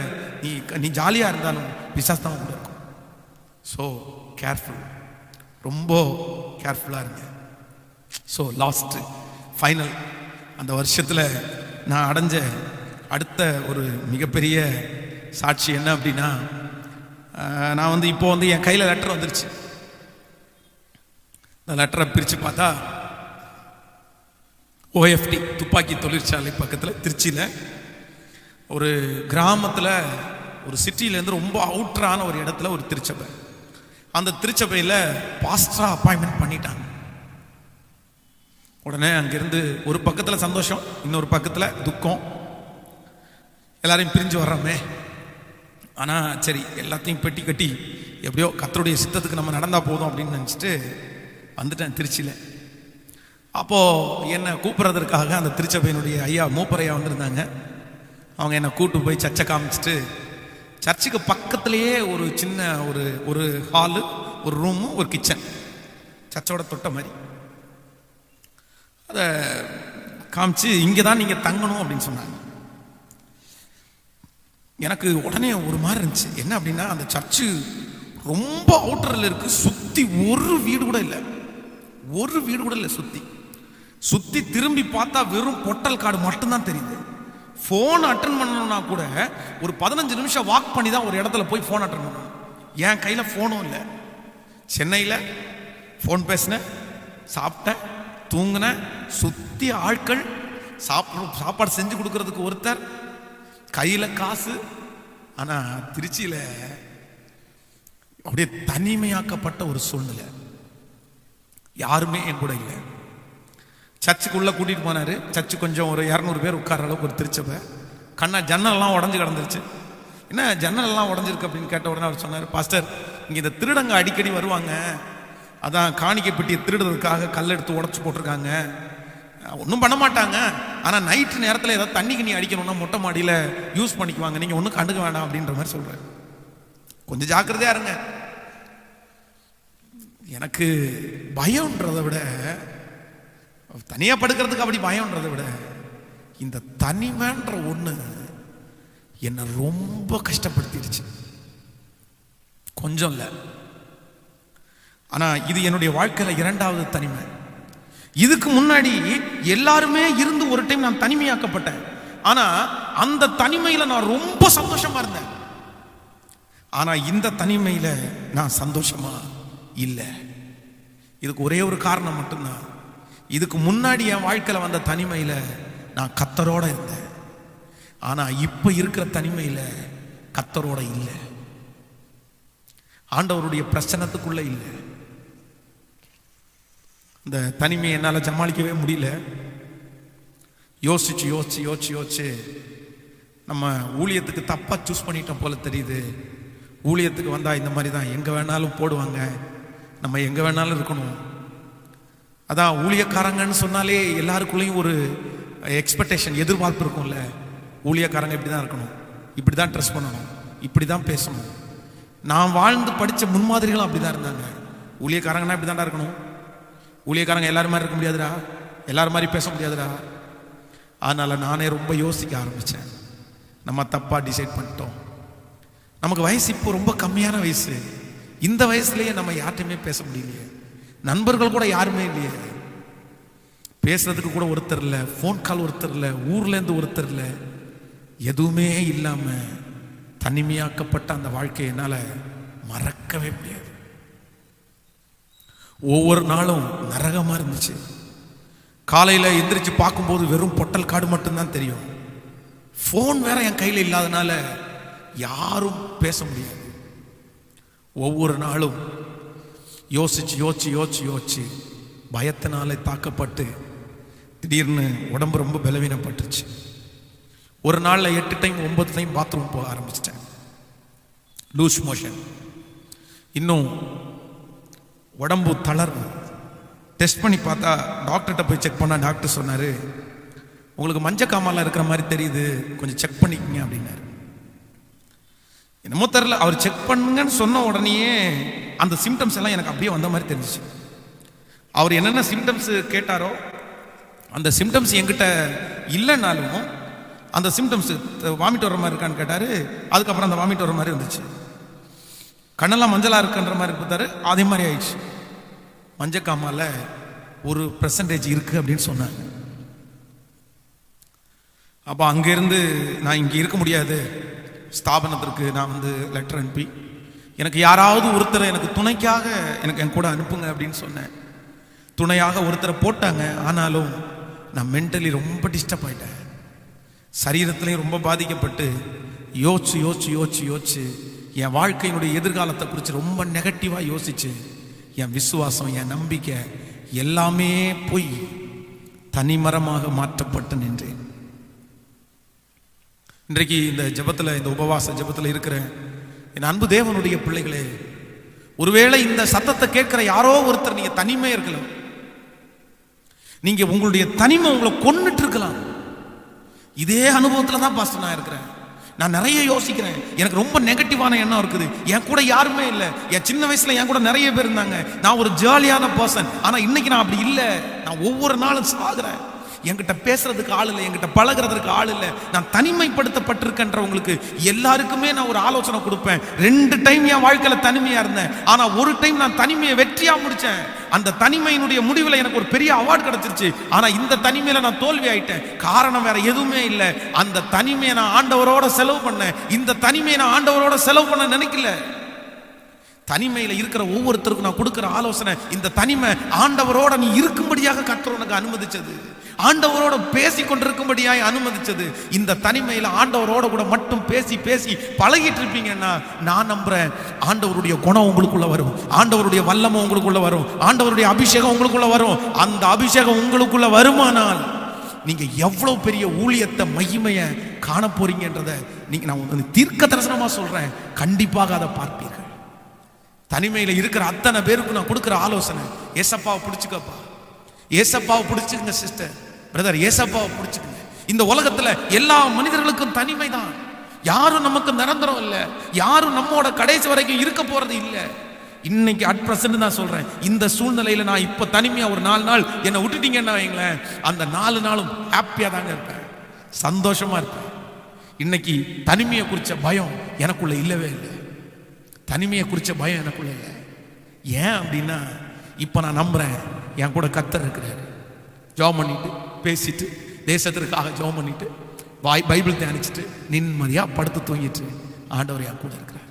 A: நீ ஜாலியா இருந்தாலும் பிசாசு கூட இருக்கும். ஸோ கேர்ஃபுல், ரொம்ப கேர்ஃபுல்லா இருங்க. ஸோ லாஸ்ட் ஃபைனல் அந்த வருஷத்துல நான் அடைஞ்ச அடுத்த ஒரு மிகப்பெரிய சாட்சி என்ன அப்படின்னா, நான் இப்போ என் கையில லெட்டர் வந்துருச்சு. இந்த லெட்டரை பிரித்து பார்த்தா OFD துப்பாக்கி தொழிற்சாலை பக்கத்தில் திருச்சியில் ஒரு கிராமத்தில் ஒரு சிட்டியிலேருந்து ரொம்ப அவுட்டரான ஒரு இடத்துல ஒரு திருச்சபை. அந்த திருச்சபையில் பாஸ்டரா அப்பாயின்மெண்ட் பண்ணிட்டாங்க. உடனே அங்கிருந்து ஒரு பக்கத்தில் சந்தோஷம், இன்னொரு பக்கத்தில் துக்கம். எல்லாரையும் பிரிஞ்சு வர்றோமே, ஆனால் சரி எல்லாத்தையும் பெட்டி கட்டி எப்படியோ கர்த்தருடைய சித்தத்துக்கு நம்ம நடந்தால் போதும் அப்படின்னு நினச்சிட்டு வந்துட்டேன் திருச்சியில். அப்போது என்னை கூப்பிட்றதுக்காக அந்த திருச்சபையினுடைய ஐயா மூப்பரையா வந்திருந்தாங்க. அவங்க என்னை கூப்பிட்டு போய் சர்ச்சை காமிச்சிட்டு, சர்ச்சுக்கு பக்கத்துலேயே ஒரு சின்ன ஒரு ஹாலு, ஒரு ரூமு, ஒரு கிச்சன், சர்ச்சோட தொட்ட மாதிரி அதை காமிச்சு இங்கே தான் நீங்கள் தங்கணும் அப்படின்னு சொன்னாங்க. எனக்கு உடனே ஒரு மாதிரி இருந்துச்சு. என்ன அப்படின்னா, அந்த சர்ச்சு ரொம்ப அவுட்டரில் இருக்கு, சுற்றி ஒரு வீடு கூட இல்லை, ஒரு வீடு கூட இல்லை. சுற்றி திரும்பி பார்த்தா வெறும் பொட்டல் காடு மட்டும்தான் தெரியுது. ஃபோன் அட்டன் பண்ணணும்னா கூட ஒரு 15 நிமிஷம் வாக் பண்ணி தான் ஒரு இடத்துல போய் ஃபோன் அட்டன் பண்ணணும். என் கையில் ஃபோனும் இல்லை. சென்னையில் ஃபோன் பேசினேன், சாப்பிட்டேன், தூங்கினேன், சுற்றி ஆட்கள், சாப்பாடு செஞ்சு கொடுக்கறதுக்கு ஒருத்தர், கையில் காசு. ஆனால் திருச்சியில் அப்படியே தனிமையாக்கப்பட்ட ஒரு சூழ்நிலை, யாருமே என் கூட இல்லை. சர்ச்சுக்குள்ளே கூட்டிகிட்டு போனார். சர்ச்சு கொஞ்சம் ஒரு 200 பேர் உட்கார அளவுக்கு ஒரு திருச்சபை. ஜன்னல்லாம் உடஞ்சி கிடந்துருச்சு. என்ன ஜன்னல்லாம் உடஞ்சிருக்கு அப்படின்னு கேட்ட உடனே அவர் சொன்னார், பாஸ்டர் இங்கே இந்த திருடங்க அடிக்கடி வருவாங்க, அதான் காணிக்கை பெட்டியை திருடுறதுக்காக கல் எடுத்து உடச்சி போட்டிருக்காங்க, ஒன்றும் பண்ண மாட்டாங்க, ஆனால் நைட்டு நேரத்தில் ஏதாவது தண்ணி கிண்ணி அடிக்கணும்னா மொட்டை மாடியில் யூஸ் பண்ணிக்குவாங்க, நீங்கள் ஒன்றும் கண்டுக்க வேண்டாம் அப்படின்ற மாதிரி சொல்கிறார். கொஞ்சம் ஜாக்கிரதையா இருங்க. எனக்கு பயம்ன்றதை விட, தனியாக படுக்கிறதுக்கு அப்படி பயம்ன்றதை விட, இந்த தனிமைன்ற ஒன்று என்னை ரொம்ப கஷ்டப்படுத்திடுச்சு. கொஞ்சம் இல்லை, ஆனால் இது என்னுடைய வாழ்க்கையில் 2வது தனிமை. இதுக்கு முன்னாடி எல்லாருமே இருந்து ஒரு டைம் நான் தனிமையாக்கப்பட்டேன். ஆனால் அந்த தனிமையில் நான் ரொம்ப சந்தோஷமா இருந்தேன். ஆனால் இந்த தனிமையில் நான் சந்தோஷமா இல்லை. இதுக்கு ஒரே ஒரு காரணம் மட்டும்தான். இதுக்கு முன்னாடி என் வாழ்க்கையில் வந்த தனிமையில் நான் கர்த்தரோட இருந்தேன். ஆனால் இப்போ இருக்கிற தனிமையில் கர்த்தரோட இல்லை, ஆண்டவருடைய பிரச்சனத்துக்குள்ள இல்லை. இந்த தனிமையை என்னால் சமாளிக்கவே முடியல. யோசிச்சு யோசிச்சு யோசிச்சு யோசிச்சு நம்ம ஊழியத்துக்கு தப்பாக சூஸ் பண்ணிட்டோம் போல தெரியுது. ஊழியத்துக்கு வந்தால் இந்த மாதிரி தான், எங்கே வேணாலும் போடுவாங்க, நம்ம எங்கே வேணாலும் இருக்கணும். அதான் ஊழியக்காரங்கன்னு சொன்னாலே எல்லாருக்குள்ளேயும் ஒரு எக்ஸ்பெக்டேஷன், எதிர்பார்ப்பு இருக்கும்ல. ஊழியக்காரங்க இப்படி தான் இருக்கணும், இப்படி தான் ட்ரெஸ் பண்ணணும், இப்படி தான் பேசணும். நான் வாழ்ந்து படித்த முன்மாதிரிகளும் அப்படி தான் இருந்தாங்க. ஊழியக்காரங்கன்னா இப்படி தான்டா இருக்கணும், ஊழியக்காரங்க எல்லாரும் மாதிரி இருக்க முடியாதுடா, எல்லாரும் மாதிரி பேச முடியாதுடா. அதனால் நானே ரொம்ப யோசிக்க ஆரம்பித்தேன். நம்ம தப்பாக டிசைட் பண்ணிட்டோம். நமக்கு வயசு இப்போ ரொம்ப கம்மியான வயசு. இந்த வயசுலேயே நம்ம யார்கிட்டையுமே பேச முடியலையே, நண்பர்கள் கூட யாருமே இல்லையே, பேசுறதுக்கு கூட ஒருத்தர் இல்லை, ஃபோன் கால் ஒருத்தர் இல்லை, ஊர்லேருந்து ஒருத்தர் இல்லை, எதுவுமே இல்லாமல் தனிமையாக்கப்பட்ட அந்த வாழ்க்கையை என்னால் மறக்கவே முடியாது. ஒவ்வொரு நாளும் நரகமாக இருந்துச்சு. காலையில் எந்திரிச்சு பார்க்கும்போது வெறும் பொட்டல் காடு மட்டும்தான் தெரியும். ஃபோன் வேற என் கையில் இல்லாதனால யாரும் பேச முடியாது. ஒவ்வொரு நாளும் யோசிச்சு யோசிச்சு யோசிச்சு யோசிச்சு பயத்தினால தாக்கப்பட்டு திடீர்னு உடம்பு ரொம்ப பலவீனப்பட்டுச்சு. ஒரு நாளில் 8 டைம் 9 டைம் பாத்ரூம் போக ஆரம்பிச்சிட்டேன். லூஸ் மோஷன், இன்னும் உடம்பு தளர்வு. டெஸ்ட் பண்ணி பார்த்தா, டாக்டர்கிட்ட போய் செக் பண்ணால் டாக்டர் சொன்னார், உங்களுக்கு மஞ்சக்காமலாம் இருக்கிற மாதிரி தெரியுது, கொஞ்சம் செக் பண்ணிக்கங்க அப்படின்னாரு. என்னமோ தெரில, அவர் செக் பண்ணுங்கன்னு சொன்ன உடனேயே அந்த சிம்டம்ஸ் எல்லாம் எனக்கு அப்படியே வந்த மாதிரி தெரிஞ்சிச்சு. அவர் என்னென்ன சிம்டம்ஸ் கேட்டாரோ அந்த சிம்டம்ஸ் என்கிட்ட இல்லைனாலும் அந்த சிம்டம்ஸ், வாமிட் வர மாதிரி இருக்கான்னு கேட்டார். அதுக்கப்புறம் அந்த வாமிட் வர மாதிரி வந்துச்சு. கண்ணெல்லாம் மஞ்சளாக இருக்குன்ற மாதிரி பார்த்தாரு, அதே மாதிரி ஆயிடுச்சு. மஞ்சக்காமால 1% இருக்குது அப்படின்னு சொன்னாங்க. அப்போ அங்கேருந்து நான் இங்கே இருக்க முடியாது, ஸ்தாபனத்திற்கு நான் லெட்டர் அனுப்பி எனக்கு யாராவது ஒருத்தரை எனக்கு துணைக்காக எனக்கு என் கூட அனுப்புங்க அப்படின்னு சொன்னேன். துணையாக ஒருத்தரை போட்டாங்க. ஆனாலும் நான் மென்டலி ரொம்ப டிஸ்டர்ப் ஆகிட்டேன். சரீரத்திலையும் ரொம்ப பாதிக்கப்பட்டு யோசிச்சு யோசிச்சு யோசிச்சு யோசிச்சு என் வாழ்க்கையினுடைய எதிர்காலத்தை குறித்து ரொம்ப நெகட்டிவாக யோசிச்சு என் விசுவாசம், என் நம்பிக்கை எல்லாமே போய் தனிமரமாக மாற்றப்பட்டு நின்றேன். இன்றைக்கு இந்த ஜெபத்தில், இந்த உபவாச ஜெபத்தில் இருக்கிற என் அன்பு தேவனுடைய பிள்ளைகளே, ஒருவேளை இந்த சத்தத்தை கேட்கிற யாரோ ஒருத்தர் நீங்க தனிமையா இருக்கலாம். நீங்க உங்களுடைய தனிமை உங்களை கொன்னுட்டு இருக்கலாம். இதே அனுபவத்துல தான் பாஸ்டர் நான் இருக்கிறேன். நான் நிறைய யோசிக்கிறேன். எனக்கு ரொம்ப நெகட்டிவான எண்ணம் இருக்குது. என் கூட யாருமே இல்லை. என் சின்ன வயசுல என் கூட நிறைய பேர் இருந்தாங்க. நான் ஒரு ஜாலியான பர்சன். ஆனா இன்னைக்கு நான் அப்படி இல்லை. நான் ஒவ்வொரு நாளும் சாகுறேன். என்கிட்ட பேசுறதுக்கு ஆள் இல்லை, என்கிட்ட பழகிறதுக்கு ஆள் இல்லை. நான் தனிமைப்படுத்தப்பட்டிருக்கேன்றவங்களுக்கு எல்லாருக்குமே நான் ஒரு ஆலோசனை கொடுப்பேன். 2 டைம் என் வாழ்க்கையில தனிமையா இருந்தேன். ஆனா ஒரு டைம் நான் தனிமையை வெற்றியா முடிச்சேன். அந்த தனிமையினுடைய முடிவில் எனக்கு ஒரு பெரிய அவார்டு கிடைச்சிருச்சு. ஆனா இந்த தனிமையில நான் தோல்வி ஆயிட்டேன். காரணம் வேற எதுவுமே இல்லை. அந்த தனிமையை நான் ஆண்டவரோட செலவு பண்ணேன். இந்த தனிமையை நான் ஆண்டவரோட செலவு பண்ண நினைக்கல. தனிமையில இருக்கிற ஒவ்வொருத்தருக்கும் நான் கொடுக்கிற ஆலோசனை, இந்த தனிமை ஆண்டவரோட நீ இருக்கும்படியாக கர்த்தர் உனக்கு அனுமதிச்சது, ஆண்டவரோட பேசி கொண்டிருக்கும்படியாக அனுமதிச்சது. இந்த தனிமையில ஆண்டவரோட கூட மட்டும் பேசி பேசி பழகிட்டு இருப்பீங்கன்னா நான் நம்புறேன் ஆண்டவருடைய குணம் உங்களுக்குள்ள வரும், ஆண்டவருடைய வல்லமை உங்களுக்குள்ள வரும், ஆண்டவருடைய அபிஷேகம் உங்களுக்குள்ள வரும். அந்த அபிஷேகம் உங்களுக்குள்ள வருமானால் நீங்க எவ்வளவு பெரிய ஊழியத்தை மகிமையை காண போறீங்கன்றதை நீங்க, நான் தீர்க்க தரிசனமா சொல்றேன், கண்டிப்பாக அதை பார்ப்பீர்கள். தனிமையில இருக்கிற அத்தனை பேருக்கு நான் கொடுக்கிற ஆலோசனை, ஏசப்பாவை பிடிச்சுக்கப்பா, ஏசப்பாவை பிடிச்சுக்கங்க சிஸ்டர், பிரதர், ஏசப்பாவை பிடிச்சுக்கங்க. இந்த உலகத்துல எல்லா மனிதர்களுக்கும் தனிமை தான். யாரும் நமக்கு நிரந்தரம் இல்லை. யாரும் நம்மோட கடைசி வரைக்கும் இருக்க போறது இல்லை. இன்னைக்கு அட் பிரசன்ட் நான் சொல்றேன், இந்த சூழ்நிலையில நான் இப்ப தனிமையா ஒரு 4 நாள் என்னை விட்டுட்டீங்கன்னா வைங்களேன், அந்த 4 நாளும் ஹாப்பியா தாங்க இருப்பேன், சந்தோஷமா இருப்பேன். இன்னைக்கு தனிமையை குறிச்ச பயம் எனக்குள்ள இல்லவே இல்லை. தனிமையை குறிச்ச பயம் எனக்குள்ள இல்லை. ஏன் அப்படின்னா இப்ப நான் நம்புறேன் என் கூட கர்த்தர் இருக்கிறாரு. ஜெபம் பண்ணிட்டு பேசிட்டு தேசத்திற்காக ஜெபம் பண்ணிட்டு பைபிள் தியானிச்சுட்டு நிம்மதியா படுத்து தூங்கிட்டு ஆண்டவர் என் கூட இருக்கிறார்.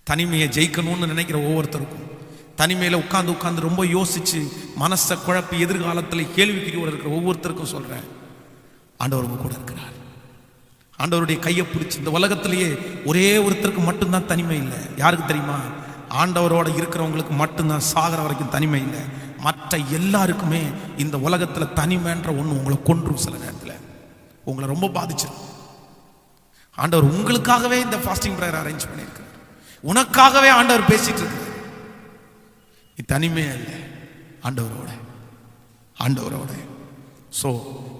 A: தனிமையை ஜெயிக்கணும்னு நினைக்கிற ஒவ்வொருத்தருக்கும், தனிமையில உட்கார்ந்து ரொம்ப யோசிச்சு மனசை குழப்பி எதிர்காலத்தில் கேள்விக்குறியோடு இருக்கிற ஒவ்வொருத்தருக்கும் சொல்றேன், ஆண்டவர் உங்க கூட இருக்கிறார். ஆண்டவருடைய கையை பிடிச்சி, இந்த உலகத்திலேயே ஒரே ஒருத்தருக்கு மட்டும்தான் தனிமை இல்லை. யாருக்கு தெரியுமா? ஆண்டவரோட இருக்கிறவங்களுக்கு மட்டும்தான் சாகிற வரைக்கும் தனிமை இல்லை. மற்ற எல்லாருக்குமே இந்த உலகத்துல தனிமைன்ற ஒண்ணு உங்களை கொன்றும். சில நேரத்தில் உங்களை ரொம்ப பாதிச்சிடும். ஆண்டவர் உங்களுக்காகவே இந்த ஃபாஸ்டிங் பிரேயர் அரேஞ்ச் பண்ணியிருக்கார். உனக்காகவே ஆண்டவர் பேசிட்டு இருக்கு. நீ தனிமையா இல்லை, ஆண்டவரோட. ஸோ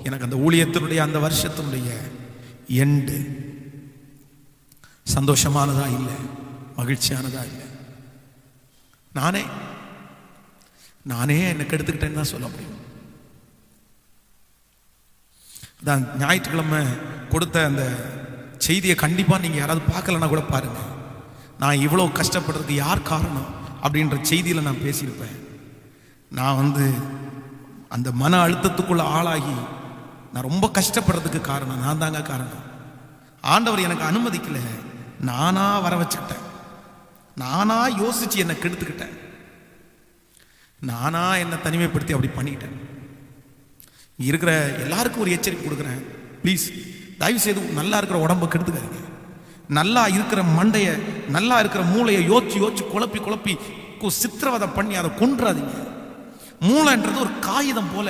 A: எனக்கு அந்த ஊழியத்தினுடைய அந்த வருஷத்தினுடைய எண்டு சந்தோஷமானதா இல்லை, மகிழ்ச்சியானதா இல்லை. நானே எனக்கு எடுத்துக்கிட்டேன்னு தான் சொல்ல முடியும். அதான் ஞாயிற்றுக்கிழமை கொடுத்த அந்த செய்தியை கண்டிப்பா நீங்க யாராவது பார்க்கலன்னா கூட பாருங்க. நான் இவ்வளவு கஷ்டப்படுறதுக்கு யார் காரணம் அப்படின்ற செய்தியில நான் பேசியிருப்பேன். நான் அந்த மன அழுத்தத்துக்குள்ள ஆளாகி நான் ரொம்ப கஷ்டப்படுறதுக்கு காரணம் நான் தாங்க காரணம். ஆண்டவர் எனக்கு அனுமதிக்கல, நானா வர வச்சுக்கிட்டேன், நானா யோசிச்சு என்னை கெடுத்துக்கிட்டேன், நானா என்னை தனிமைப்படுத்தி அப்படி பண்ணிட்டேன். இருக்கிற எல்லாருக்கும் ஒரு எச்சரிக்கை கொடுக்குறேன், ப்ளீஸ் தயவு செய்து நல்லா இருக்கிற உடம்பை கெடுத்துக்காதீங்க. நல்லா இருக்கிற மண்டையை, நல்லா இருக்கிற மூளையை யோசிச்சு குழப்பி சித்திரவதை பண்ணி அதை கொன்றாதீங்க. மூளைன்றது ஒரு காகிதம் போல,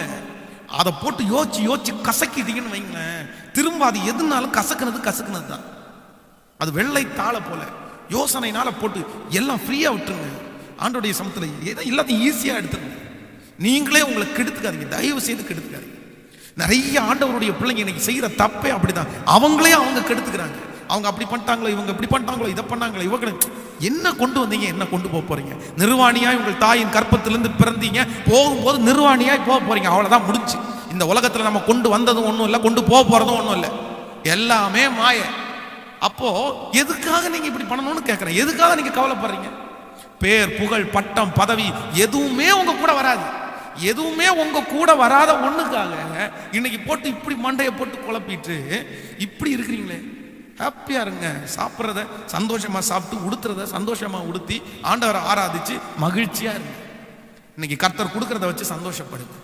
A: அதை போட்டு யோசிச்சு கசக்கிட்டீங்கன்னு வைங்களேன், திரும்ப அது எதுனாலும் கசக்குனது தான். அது வெள்ளை தாளை போல யோசனைனால போட்டு எல்லாம் ஃப்ரீயா விட்டுருங்க. ஆண்டோடைய சமத்துல எல்லாத்தையும் ஈஸியா எடுத்துருங்க. நீங்களே உங்களை கெடுத்துக்காதீங்க, தயவு செய்து கெடுத்துக்காதீங்க. நிறைய ஆண்டவருடைய பிள்ளைங்க இன்னைக்கு செய்யற தப்பே அப்படிதான். அவங்களே அவங்க கெடுத்துக்கிறாங்க. அவங்க அப்படி பண்ணிட்டாங்களோ, இவங்க இப்படி பண்ணிட்டாங்களோ, இதை பண்ணாங்களோ, இவங்க என்ன கொண்டு வந்தீங்க, என்ன கொண்டு போக போறீங்க? நிர்வாணியாய் உங்கள் தாயின் கற்பத்திலிருந்து பிறந்தீங்க, போகும்போது நிர்வாணியாய் போக போறீங்க. அவ்வளவுதான், முடிச்சு. இந்த உலகத்துல நம்ம கொண்டு வந்ததும் ஒண்ணும் இல்லை, கொண்டு போக போறதும் ஒண்ணும் இல்லை, எல்லாமே மாய. அப்போ எதுக்காக நீங்க இப்படி பண்ணணும்னு கேட்கிறேன். எதுக்காக நீங்க கவலைப்படுறீங்க? பேர், புகழ், பட்டம், பதவி எதுவுமே உங்க கூட வராது. எதுவுமே உங்க கூட வராத ஒண்ணுக்காக இன்னைக்கு போட்டு இப்படி மண்டையை போட்டு குழப்பிட்டு இப்படி இருக்கிறீங்களே. ஹாப்பியா இருங்க. சாப்பிட்றத சந்தோஷமா சாப்பிட்டு, உடுத்துறத சந்தோஷமா உடுத்தி, ஆண்டவரை ஆராதிச்சு மகிழ்ச்சியா இருங்க. இன்னைக்கு கர்த்தர் கொடுக்கறத வச்சு சந்தோஷப்படுங்க.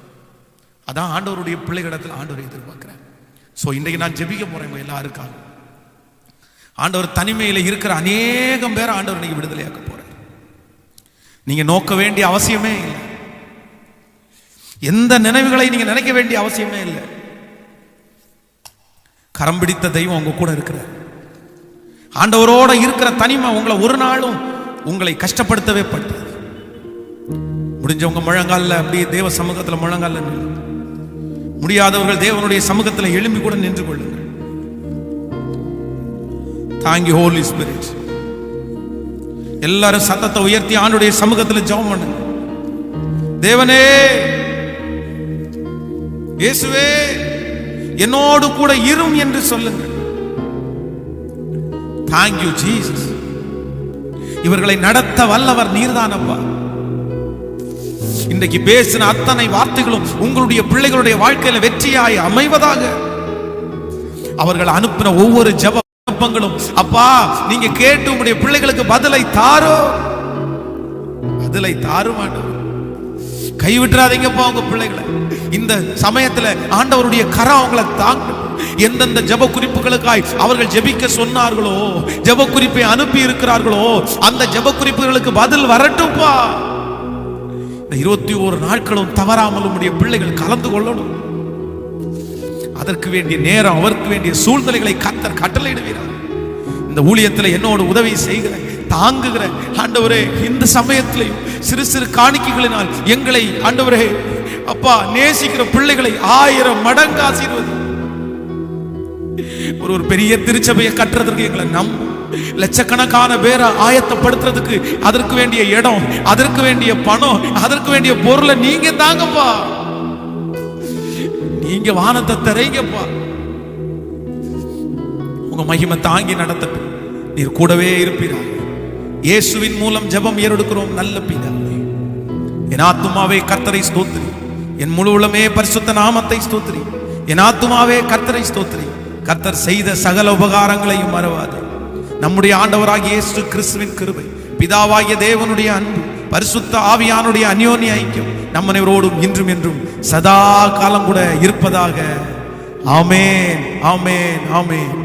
A: அதான் ஆண்டவருடைய பிள்ளைகளிடத்தில் ஆண்டவரை எதிர்பார்க்கிறேன். ஸோ இன்றைக்கு நான் ஜெபிக்க போறேன் எல்லாருக்காக. ஆண்டவர் தனிமையில இருக்கிற அநேகம் பேரை ஆண்டவர் இன்னைக்கு விடுதலையாக்க போறார். நீங்க நோக்க வேண்டிய அவசியமே இல்லை. எந்த நினைவுகளை நீங்க நினைக்க வேண்டிய அவசியமே இல்லை. கரம் பிடித்த தெய்வம் உங்க கூட இருக்கிறார். ஆண்டவரோட இருக்கிற தனிமை உங்களை ஒரு நாளும் உங்களை கஷ்டப்படுத்தவே படுத்தாது. முடிஞ்சவங்க முழங்கால அப்படியே தேவ சமூகத்தில் முழங்கால நின்று, முடியாதவர்கள் தேவனுடைய சமூகத்தில் எழும்பி கூட நின்று கொள்ளுங்கள். தாங்கி ஹோலி ஸ்பிரிட். எல்லாரும் சத்தத்தை உயர்த்தி ஆண்டுடைய சமூகத்தில் ஜெபம் பண்ணுங்க. தேவனே, இயேசுவே, என்னோடு கூட இரும் என்று சொல்லுங்கள். Thank you Jesus. இவர்களை நடத்த வல்லவர் நீர்தானப்பா. இன்றைக்கு பேசின அத்தனை வார்த்தைகளும் உங்களுடைய பிள்ளைகளுடைய வாழ்க்கையில வெற்றியாய் அமைவதாக. அவர்கள் அனுப்பின ஒவ்வொரு ஜெபங்களும் அப்பா நீங்க கேட்டு உங்களுடைய பிள்ளைகளுக்கு பதிலை தாரோ, பதிலை தாருமாட்டோம். கைவிட்டுறாதீங்கப்பா உங்க பிள்ளைகளை. இந்த சமயத்துல ஆண்டவருடைய கரம் அவங்களை தாங்க. எந்தெந்த ஜெப குறிப்புகளுக்காய் அவர்கள் ஜெபிக்க சொன்னார்களோ, ஜெப குறிப்பை அனுப்பி இருக்கிறார்களோ, அந்த ஜெப குறிப்புகளுக்கு பதில் வரட்டும்பா. இந்த 21 நாட்களும் தவறாமல் உடைய பிள்ளைகள் கலந்து கொள்ளணும். அதற்கு வேண்டிய நேரம், அவருக்கு வேண்டிய சூழ்நிலைகளை கர்த்தர் கட்டளையிடுகிறார். இந்த ஊழியத்தில் என்னோடு உதவி செய்கிற தாங்குகிற ஆண்டவரே, இந்த சமயத்திலையும் சிறு சிறு காணிக்கைகளினால் எங்களை ஆண்டவரே அப்பா நேசிக்கிற பிள்ளைகளை 1000 மடங்கு ஆசீர்வதி. ஒரு பெரிய திருச்சபையை கட்டுறதுக்கு எங்களை லட்சக்கணக்கான பேரை ஆயத்தப்படுத்துறதுக்கு அதற்கு வேண்டிய இடம், அதற்கு வேண்டிய பணம், அதற்கு வேண்டிய பொருளை நீங்க தாங்கப்பா. நீங்க வானத்தை தரைங்கப்பா. உங்க மகிமை தாங்கி நடத்தட்டும். நீர் கூடவே இருப்பீராக. இயேசுவின் மூலம் ஜெபம் ஏறெடுக்கிறோம் நல்ல பிதாவே. என் ஆத்துமாவே கர்த்தரை ஸ்தோத்திரி, என் முழு உள்ளமே பரிசுத்த நாமத்தை ஸ்தோத்திரி. என் ஆத்துமாவே கர்த்தரை ஸ்தோத்திரி. கர்த்தர் செய்த சகல உபகாரங்களையும் மறவாது. நம்முடைய ஆண்டவராகிய இயேசு கிறிஸ்துவின் கிருபை, பிதாவாகிய தேவனுடைய அன்பு, பரிசுத்த ஆவியானுடைய அந்யோன்ய ஐக்கியம் நம் அனைவரோடும் இன்றும் என்றும் சதா காலம் கூட இருப்பதாக. ஆமென், ஆமென், ஆமென்.